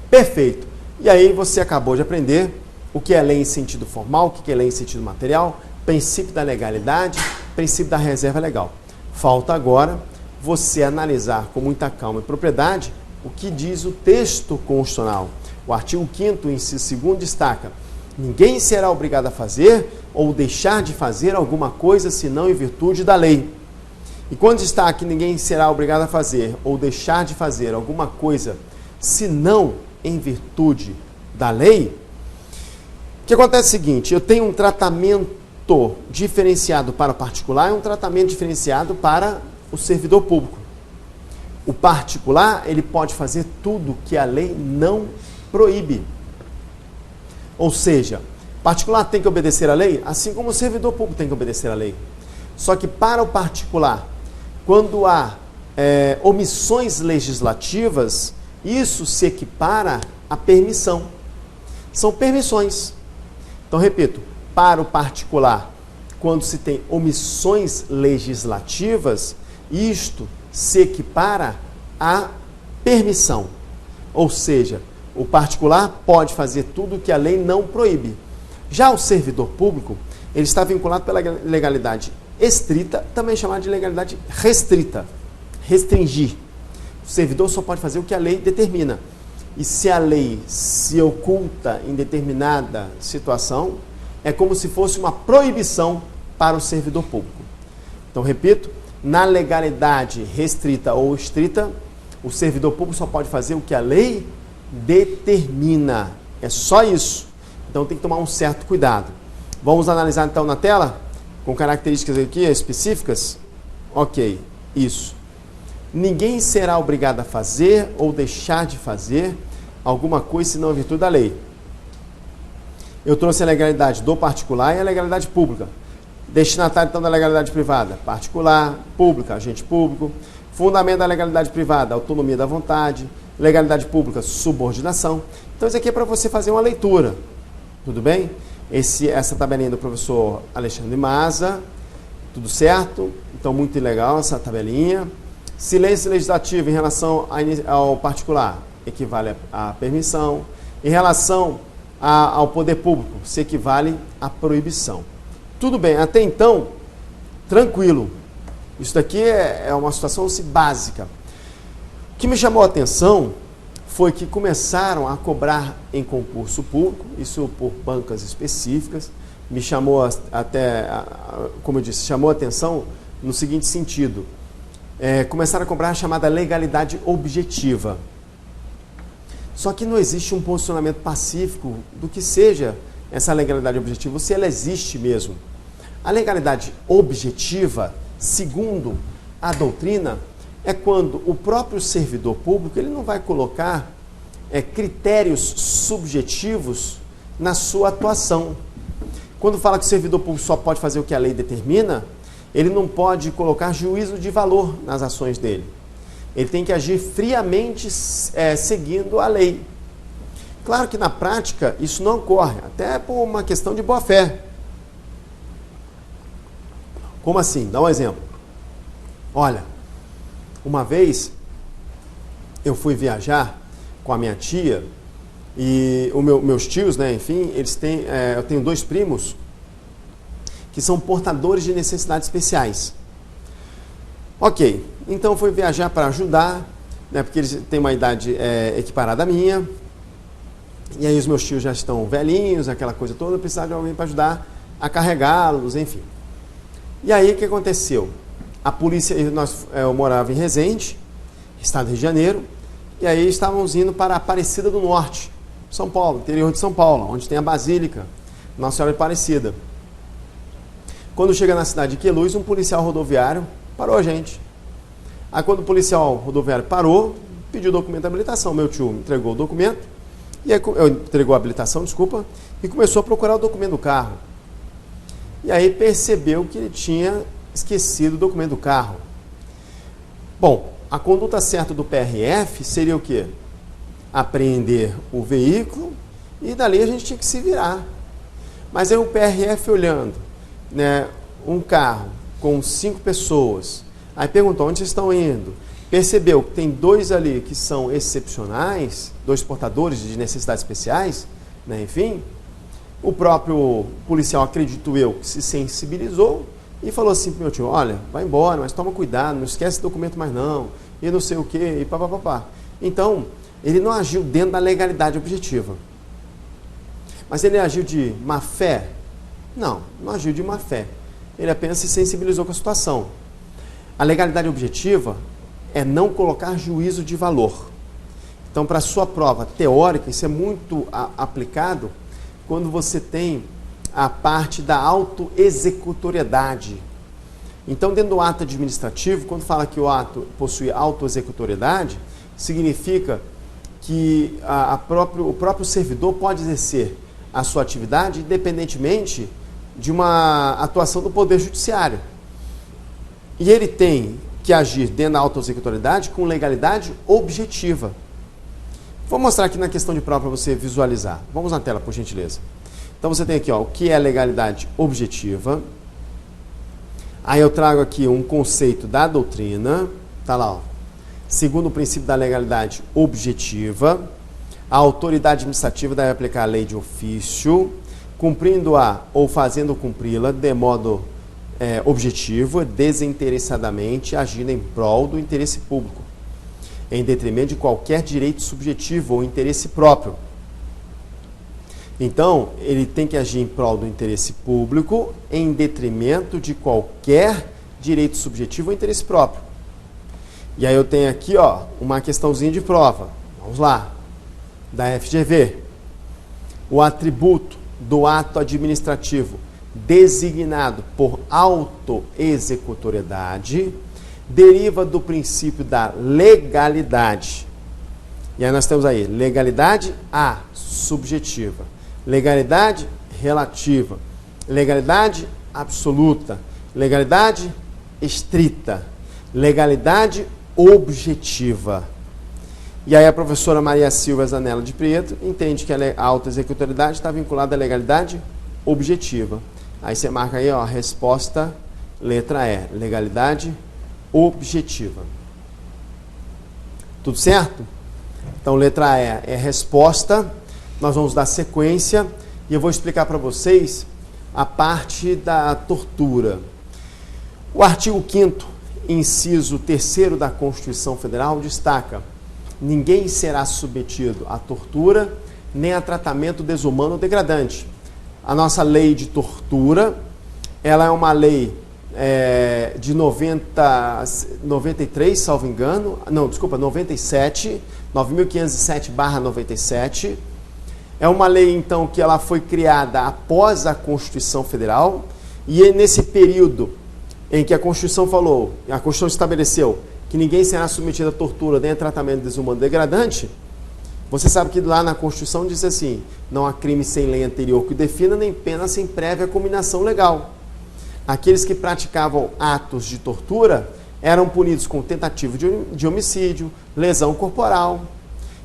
Perfeito. E aí você acabou de aprender o que é lei em sentido formal, o que é lei em sentido material, princípio da legalidade, princípio da reserva legal. Falta agora você analisar com muita calma e propriedade o que diz o texto constitucional. O artigo 5º, inciso 2º, destaca: ninguém será obrigado a fazer ou deixar de fazer alguma coisa senão em virtude da lei. E quando está que ninguém será obrigado a fazer ou deixar de fazer alguma coisa senão em virtude da lei, o que acontece é o seguinte: eu tenho um tratamento diferenciado para o particular e um tratamento diferenciado para o servidor público. O particular, ele pode fazer tudo que a lei não proíbe. Ou seja, o particular tem que obedecer à lei, assim como o servidor público tem que obedecer à lei. Só que para o particular, quando há omissões legislativas, isso se equipara à permissão. São permissões. Então, repito, para o particular, quando se tem omissões legislativas, isto se equipara à permissão. Ou seja, o particular pode fazer tudo que a lei não proíbe. Já o servidor público, ele está vinculado pela legalidade estrita, também chamada de legalidade restrita, restringir. O servidor só pode fazer o que a lei determina. E se a lei se oculta em determinada situação, é como se fosse uma proibição para o servidor público. Então, repito, na legalidade restrita ou estrita, o servidor público só pode fazer o que a lei determina. É só isso. Então, tem que tomar um certo cuidado. Vamos analisar então na tela? Com características aqui específicas? Ok, isso. Ninguém será obrigado a fazer ou deixar de fazer alguma coisa senão em virtude da lei. Eu trouxe a legalidade do particular e a legalidade pública. Destinatário, então, da legalidade privada: particular, pública, agente público. Fundamento da legalidade privada: autonomia da vontade. Legalidade pública: subordinação. Então, isso aqui é para você fazer uma leitura. Tudo bem? Essa tabelinha do professor Alexandre Maza. Tudo certo? Então, muito legal essa tabelinha. Silêncio legislativo em relação ao particular equivale à permissão. Em relação ao poder público, se equivale à proibição. Tudo bem, até então, tranquilo. Isso daqui é uma situação básica. O que me chamou a atenção foi que começaram a cobrar em concurso público, isso por bancas específicas, me chamou até, como eu disse, chamou a atenção no seguinte sentido: começaram a cobrar a chamada legalidade objetiva. Só que não existe um posicionamento pacífico do que seja essa legalidade objetiva, se ela existe mesmo. A legalidade objetiva, segundo a doutrina, é quando o próprio servidor público ele não vai colocar critérios subjetivos na sua atuação. Quando fala que o servidor público só pode fazer o que a lei determina, ele não pode colocar juízo de valor nas ações dele. Ele tem que agir friamente seguindo a lei. Claro que na prática isso não ocorre, até por uma questão de boa-fé. Como assim? Dá um exemplo. Olha, uma vez eu fui viajar com a minha tia E meus tios, né, enfim, eles têm, eu tenho 2 primos que são portadores de necessidades especiais. Ok, então fui viajar para ajudar, né, porque eles têm uma idade equiparada à minha, e aí os meus tios já estão velhinhos, aquela coisa toda, precisavam de alguém para ajudar a carregá-los, enfim. E aí o que aconteceu? A polícia, eu morava em Resende, estado do Rio de Janeiro, e aí estávamos indo para Aparecida do Norte, São Paulo, interior de São Paulo, onde tem a Basílica Nossa Senhora de Aparecida. Quando chega na cidade de Queluz, um policial rodoviário parou a gente. Aí quando o policial rodoviário parou, pediu documento de habilitação. Meu tio entregou o documento, e aí, entregou a habilitação, desculpa, e começou a procurar o documento do carro. E aí percebeu que ele tinha esquecido o documento do carro. Bom, a conduta certa do PRF seria o quê? Apreender o veículo e dali a gente tinha que se virar. Mas aí o PRF olhando, né, um carro com 5 pessoas, aí perguntou onde vocês estão indo, percebeu que tem 2 ali que são excepcionais, 2 portadores de necessidades especiais, né, enfim, o próprio policial, acredito eu, que se sensibilizou e falou assim pro meu tio, olha, vai embora, mas toma cuidado, não esquece o documento mais não, e não sei o que, e papapá. Então, ele não agiu dentro da legalidade objetiva. Mas ele agiu de má fé? Não, não agiu de má fé. Ele apenas se sensibilizou com a situação. A legalidade objetiva é não colocar juízo de valor. Então, para a sua prova teórica, isso é muito aplicado quando você tem a parte da autoexecutoriedade. Então, dentro do ato administrativo, quando fala que o ato possui autoexecutoriedade, significa que o próprio servidor pode exercer a sua atividade independentemente de uma atuação do Poder Judiciário. E ele tem que agir dentro da autoexecutoriedade com legalidade objetiva. Vou mostrar aqui na questão de prova para você visualizar. Vamos na tela, por gentileza. Então você tem aqui o que é legalidade objetiva. Aí eu trago aqui um conceito da doutrina. Está lá, segundo o princípio da legalidade objetiva, a autoridade administrativa deve aplicar a lei de ofício, cumprindo-a ou fazendo cumpri-la de modo objetivo, desinteressadamente, agindo em prol do interesse público, em detrimento de qualquer direito subjetivo ou interesse próprio. Então, ele tem que agir em prol do interesse público, em detrimento de qualquer direito subjetivo ou interesse próprio. E aí eu tenho aqui, uma questãozinha de prova. Vamos lá. Da FGV. O atributo do ato administrativo designado por autoexecutoriedade deriva do princípio da legalidade. E aí nós temos aí legalidade subjetiva, legalidade relativa, legalidade absoluta, legalidade estrita, legalidade objetiva. E aí a professora Maria Silva Zanella de Prieto entende que a autoexecutoriedade está vinculada à legalidade objetiva. Aí você marca aí, a resposta, letra E, legalidade objetiva. Tudo certo? Então, letra E é resposta. Nós vamos dar sequência e eu vou explicar para vocês a parte da tortura. O artigo 5º, inciso 3º da Constituição Federal destaca: ninguém será submetido à tortura nem a tratamento desumano ou degradante. A nossa lei de tortura, ela é uma lei de 93, salvo engano, 97, 9.507/97. É uma lei, então, que ela foi criada após a Constituição Federal, e é nesse período em que a Constituição estabeleceu que ninguém será submetido à tortura nem a tratamento desumano ou degradante. Você sabe que lá na Constituição diz assim: não há crime sem lei anterior que o defina, nem pena sem prévia cominação legal. Aqueles que praticavam atos de tortura eram punidos com tentativa de homicídio, lesão corporal.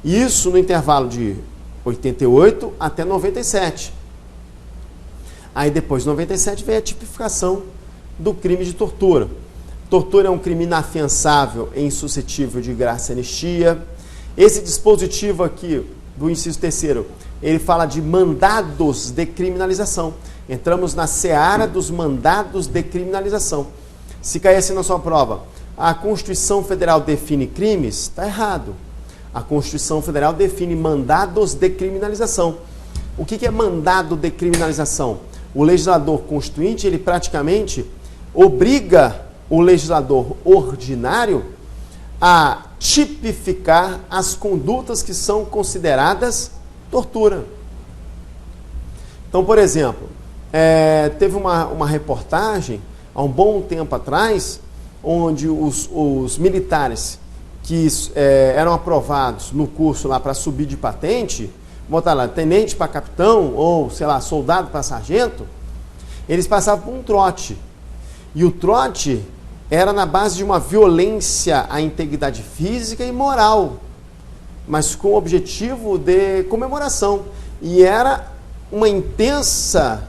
Isso no intervalo de 88 até 97. Aí depois de 97 veio a tipificação do crime de tortura. Tortura é um crime inafiançável e insuscetível de graça e anistia. Esse dispositivo aqui do inciso 3º, ele fala de mandados de criminalização. Entramos na seara dos mandados de criminalização. Se cair assim na sua prova, a Constituição Federal define crimes, está errado. A Constituição Federal define mandados de criminalização. O que é mandado de criminalização? O legislador constituinte, ele praticamente obriga o legislador ordinário a tipificar as condutas que são consideradas tortura. Então, por exemplo, teve uma reportagem há um bom tempo atrás, onde os militares que eram aprovados no curso lá para subir de patente, botar lá tenente para capitão ou, sei lá, soldado para sargento, eles passavam por um trote. E o trote era na base de uma violência à integridade física e moral, mas com o objetivo de comemoração. E era uma intensa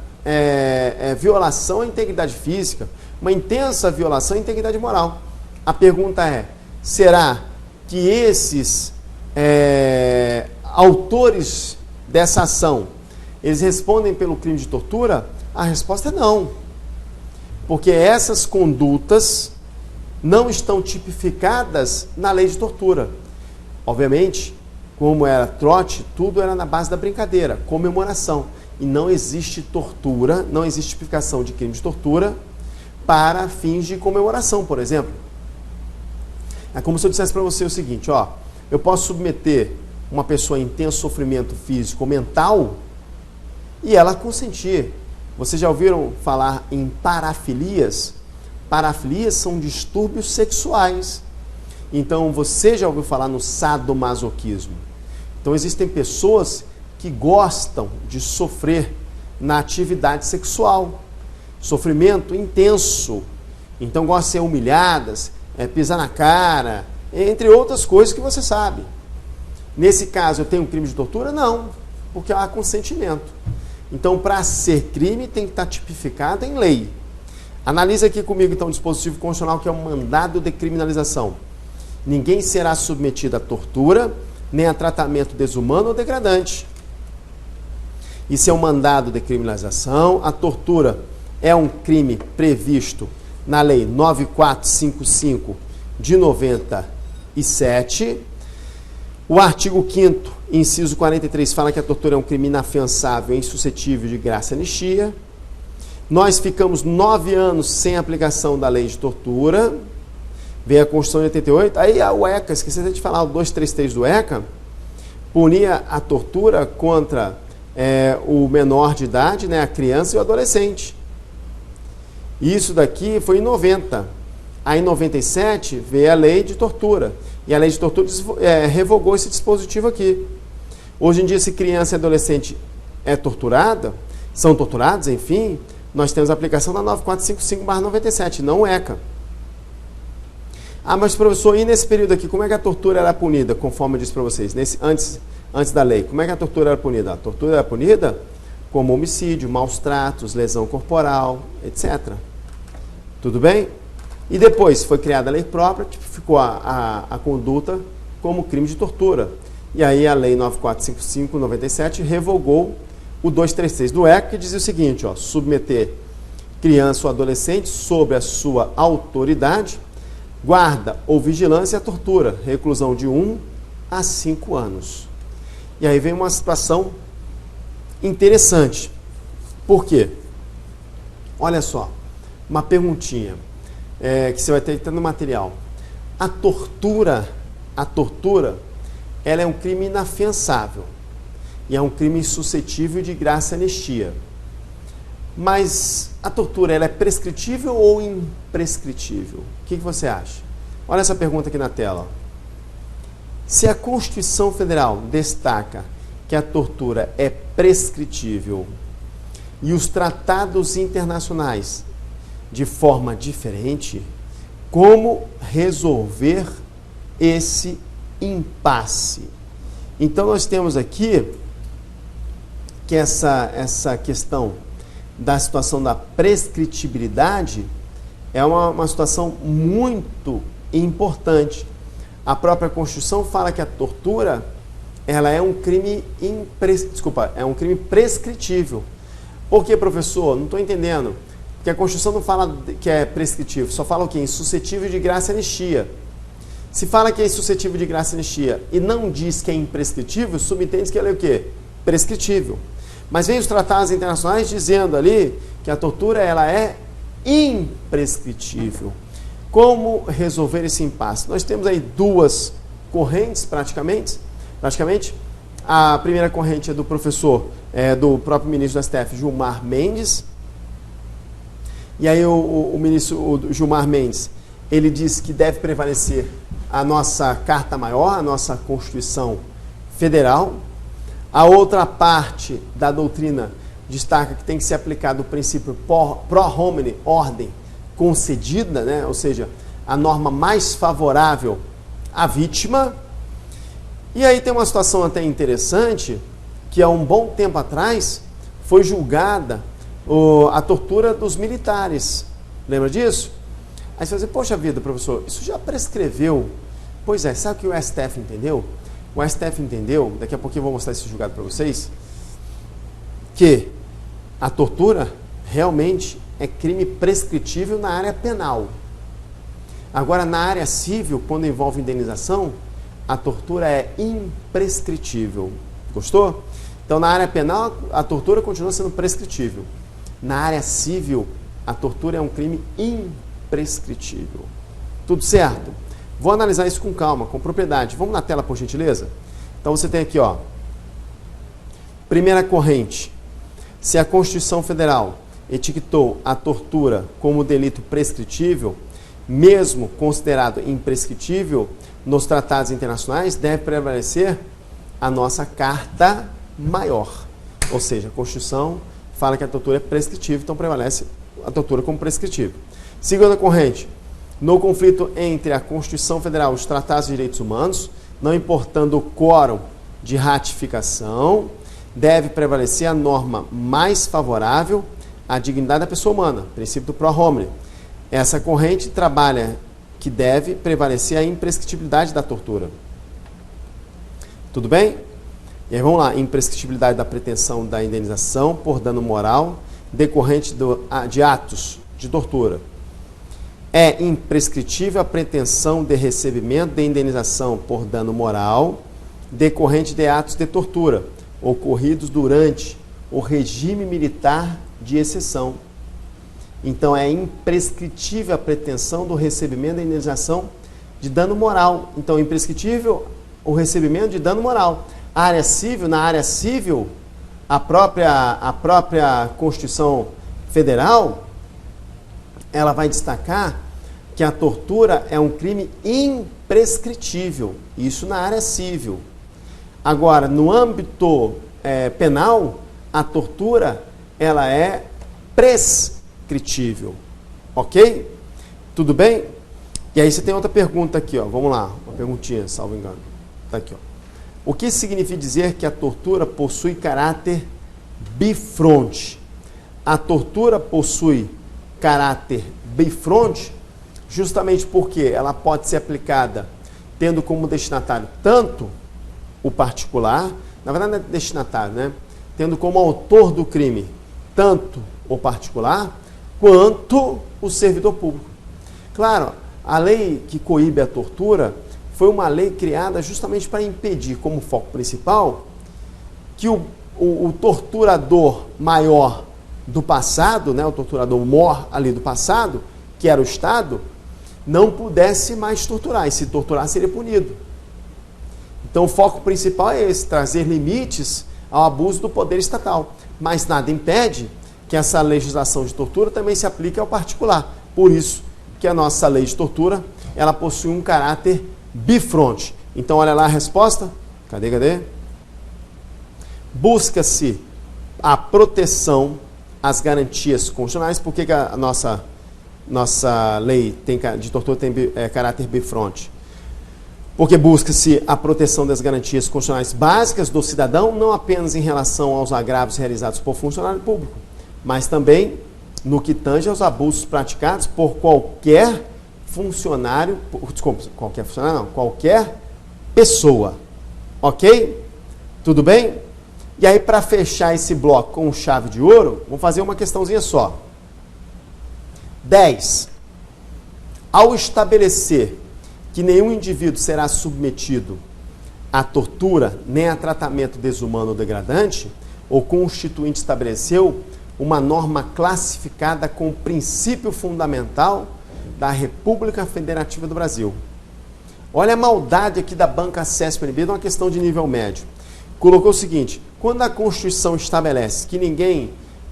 violação à integridade física, uma intensa violação à integridade moral. A pergunta é, será que esses autores dessa ação, eles respondem pelo crime de tortura? A resposta é não. Porque essas condutas não estão tipificadas na lei de tortura. Obviamente, como era trote, tudo era na base da brincadeira, comemoração. E não existe tortura, não existe tipificação de crime de tortura para fins de comemoração, por exemplo. É como se eu dissesse para você o seguinte, eu posso submeter uma pessoa a intenso sofrimento físico ou mental e ela consentir. Vocês já ouviram falar em parafilias? Parafilias são distúrbios sexuais. Então, você já ouviu falar no sadomasoquismo? Então, existem pessoas que gostam de sofrer na atividade sexual. Sofrimento intenso. Então, gostam de ser humilhadas, pisar na cara, entre outras coisas que você sabe. Nesse caso, eu tenho um crime de tortura? Não, porque há consentimento. Então, para ser crime, tem que estar tipificado em lei. Analisa aqui comigo, então, o dispositivo constitucional, que é o mandado de criminalização. Ninguém será submetido a tortura, nem a tratamento desumano ou degradante. Isso é um mandado de criminalização. A tortura é um crime previsto na Lei 9455 de 97. O artigo 5º, inciso 43, fala que a tortura é um crime inafiançável e insuscetível de graça e anistia. Nós ficamos 9 anos sem aplicação da lei de tortura. Veio a Constituição de 88. Aí o ECA, esqueci de falar, o 233 do ECA, punia a tortura contra o menor de idade, né, a criança e o adolescente. Isso daqui foi em 90. Aí em 97 veio a lei de tortura. E a lei de tortura revogou esse dispositivo aqui. Hoje em dia, se criança e adolescente são torturados, enfim, nós temos a aplicação da 9455/97, não o ECA. Ah, mas professor, e nesse período aqui, como é que a tortura era punida, conforme eu disse para vocês, antes da lei? Como é que a tortura era punida? A tortura era punida como homicídio, maus tratos, lesão corporal, etc. Tudo bem? E depois foi criada a lei própria, tipificou a conduta como crime de tortura. E aí a lei 9455/97 revogou o 233 do ECA, que dizia o seguinte, submeter criança ou adolescente sob a sua autoridade, guarda ou vigilância à tortura, reclusão de 1 a 5 anos. E aí vem uma situação interessante. Por quê? Olha só, uma perguntinha que você vai ter que ter no material. A tortura, ela é um crime inafiançável e é um crime suscetível de graça e anistia. Mas a tortura, ela é prescritível ou imprescritível? O que você acha? Olha essa pergunta aqui na tela. Se a Constituição Federal destaca que a tortura é prescritível e os tratados internacionais de forma diferente, como resolver esse impasse? Então, nós temos aqui que essa questão da situação da prescritibilidade é uma situação muito importante. A própria Constituição fala que a tortura ela é um crime é um crime prescritível. Por que, professor? Não estou entendendo. Porque a Constituição não fala que é prescritivo, só fala o quê? Insuscetível de graça e anistia. Se fala que é insuscetível de graça e anistia e não diz que é imprescritível, subentende que ela é o quê? Prescritível. Mas vem os tratados internacionais dizendo ali que a tortura ela é imprescritível. Como resolver esse impasse? Nós temos aí duas correntes praticamente. A primeira corrente é do professor, do próprio ministro do STF, Gilmar Mendes. E aí o ministro Gilmar Mendes, ele diz que deve prevalecer a nossa Carta Maior, a nossa Constituição Federal. A outra parte da doutrina destaca que tem que ser aplicado o princípio pro homine, ordem concedida, né? Ou seja, a norma mais favorável à vítima. E aí tem uma situação até interessante, que há um bom tempo atrás foi julgada a tortura dos militares. Lembra disso? Aí você vai dizer, poxa vida, professor, isso já prescreveu. Pois é, sabe o que o STF entendeu? O STF entendeu, daqui a pouquinho eu vou mostrar esse julgado para vocês, que a tortura realmente é crime prescritível na área penal. Agora, na área civil, quando envolve indenização, a tortura é imprescritível. Gostou? Então, na área penal, a tortura continua sendo prescritível. Na área civil, a tortura é um crime imprescritível. Tudo certo? Vou analisar isso com calma, com propriedade. Vamos na tela, por gentileza? Então, você tem aqui, ó. Primeira corrente. Se a Constituição Federal etiquetou a tortura como delito prescritível, mesmo considerado imprescritível, nos tratados internacionais, deve prevalecer a nossa Carta Maior. Ou seja, a Constituição fala que a tortura é prescritível, então prevalece a tortura como prescritível. Segunda corrente. No conflito entre a Constituição Federal e os Tratados de Direitos Humanos, não importando o quórum de ratificação, deve prevalecer a norma mais favorável à dignidade da pessoa humana, princípio do pro homine. Essa corrente trabalha que deve prevalecer a imprescritibilidade da tortura. Tudo bem? E aí vamos lá, imprescritibilidade da pretensão da indenização por dano moral decorrente de atos de tortura. É imprescritível a pretensão de recebimento de indenização por dano moral decorrente de atos de tortura ocorridos durante o regime militar de exceção. Então, é imprescritível a pretensão do recebimento da indenização de dano moral. Então, é imprescritível o recebimento de dano moral. Na área civil, a própria Constituição Federal, ela vai destacar que a tortura é um crime imprescritível. Isso na área civil. Agora, no âmbito penal, a tortura ela é prescritível. Ok? Tudo bem? E aí você tem outra pergunta aqui, ó. Vamos lá, uma perguntinha, salvo engano. Tá aqui, ó. O que significa dizer que a tortura possui caráter bifronte? A tortura possui caráter bifronte justamente porque ela pode ser aplicada tendo como destinatário tanto o particular, na verdade não é destinatário, né? Tendo como autor do crime tanto o particular quanto o servidor público. Claro, a lei que coíbe a tortura foi uma lei criada justamente para impedir, como foco principal, que o torturador maior do passado, né, o torturador mor ali do passado, que era o Estado, não pudesse mais torturar, e se torturar seria punido. Então o foco principal é esse, trazer limites ao abuso do poder estatal. Mas nada impede que essa legislação de tortura também se aplique ao particular. Por isso que a nossa lei de tortura, ela possui um caráter bifronte. Então olha lá a resposta. Cadê? Busca-se a proteção, as garantias constitucionais. Por que a nossa lei de tortura tem caráter bifronte? Porque busca-se a proteção das garantias constitucionais básicas do cidadão, não apenas em relação aos agravos realizados por funcionário público, mas também no que tange aos abusos praticados por qualquer funcionário, qualquer pessoa. Ok? Tudo bem? E aí, para fechar esse bloco com chave de ouro, vamos fazer uma questãozinha só. 10. Ao estabelecer que nenhum indivíduo será submetido à tortura nem a tratamento desumano ou degradante, o Constituinte estabeleceu uma norma classificada como princípio fundamental da República Federativa do Brasil. Olha a maldade aqui da banca CESP-NB, uma questão de nível médio. Colocou o seguinte: quando a Constituição estabelece que ninguém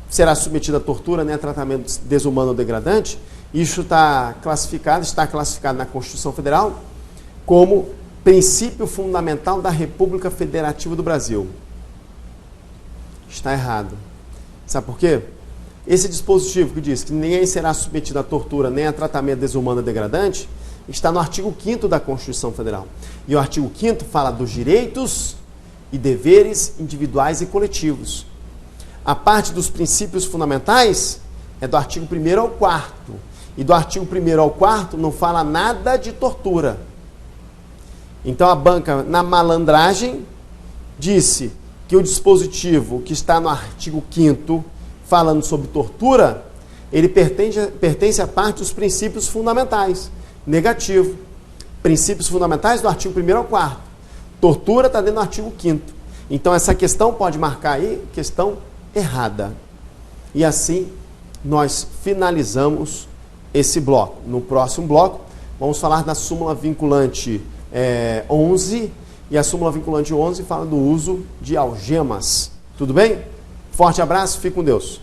será submetido a tortura nem a tratamento desumano ou degradante, isso está classificado na Constituição Federal como princípio fundamental da República Federativa do Brasil. Está errado. Sabe por quê? Esse dispositivo que diz que ninguém será submetido a tortura nem a tratamento desumano ou degradante está no artigo 5º da Constituição Federal. E o artigo 5º fala dos direitos e deveres individuais e coletivos. A parte dos princípios fundamentais é do artigo 1º ao 4º. E do artigo 1º ao 4º não fala nada de tortura. Então a banca, na malandragem, disse que o dispositivo que está no artigo 5º, falando sobre tortura, ele pertence à parte dos princípios fundamentais. Negativo. Princípios fundamentais do artigo 1º ao 4º. Tortura está dentro do artigo 5º. Então essa questão pode marcar aí questão errada. E assim nós finalizamos esse bloco. No próximo bloco vamos falar da súmula vinculante 11, e a súmula vinculante 11 fala do uso de algemas. Tudo bem? Forte abraço, fique com Deus.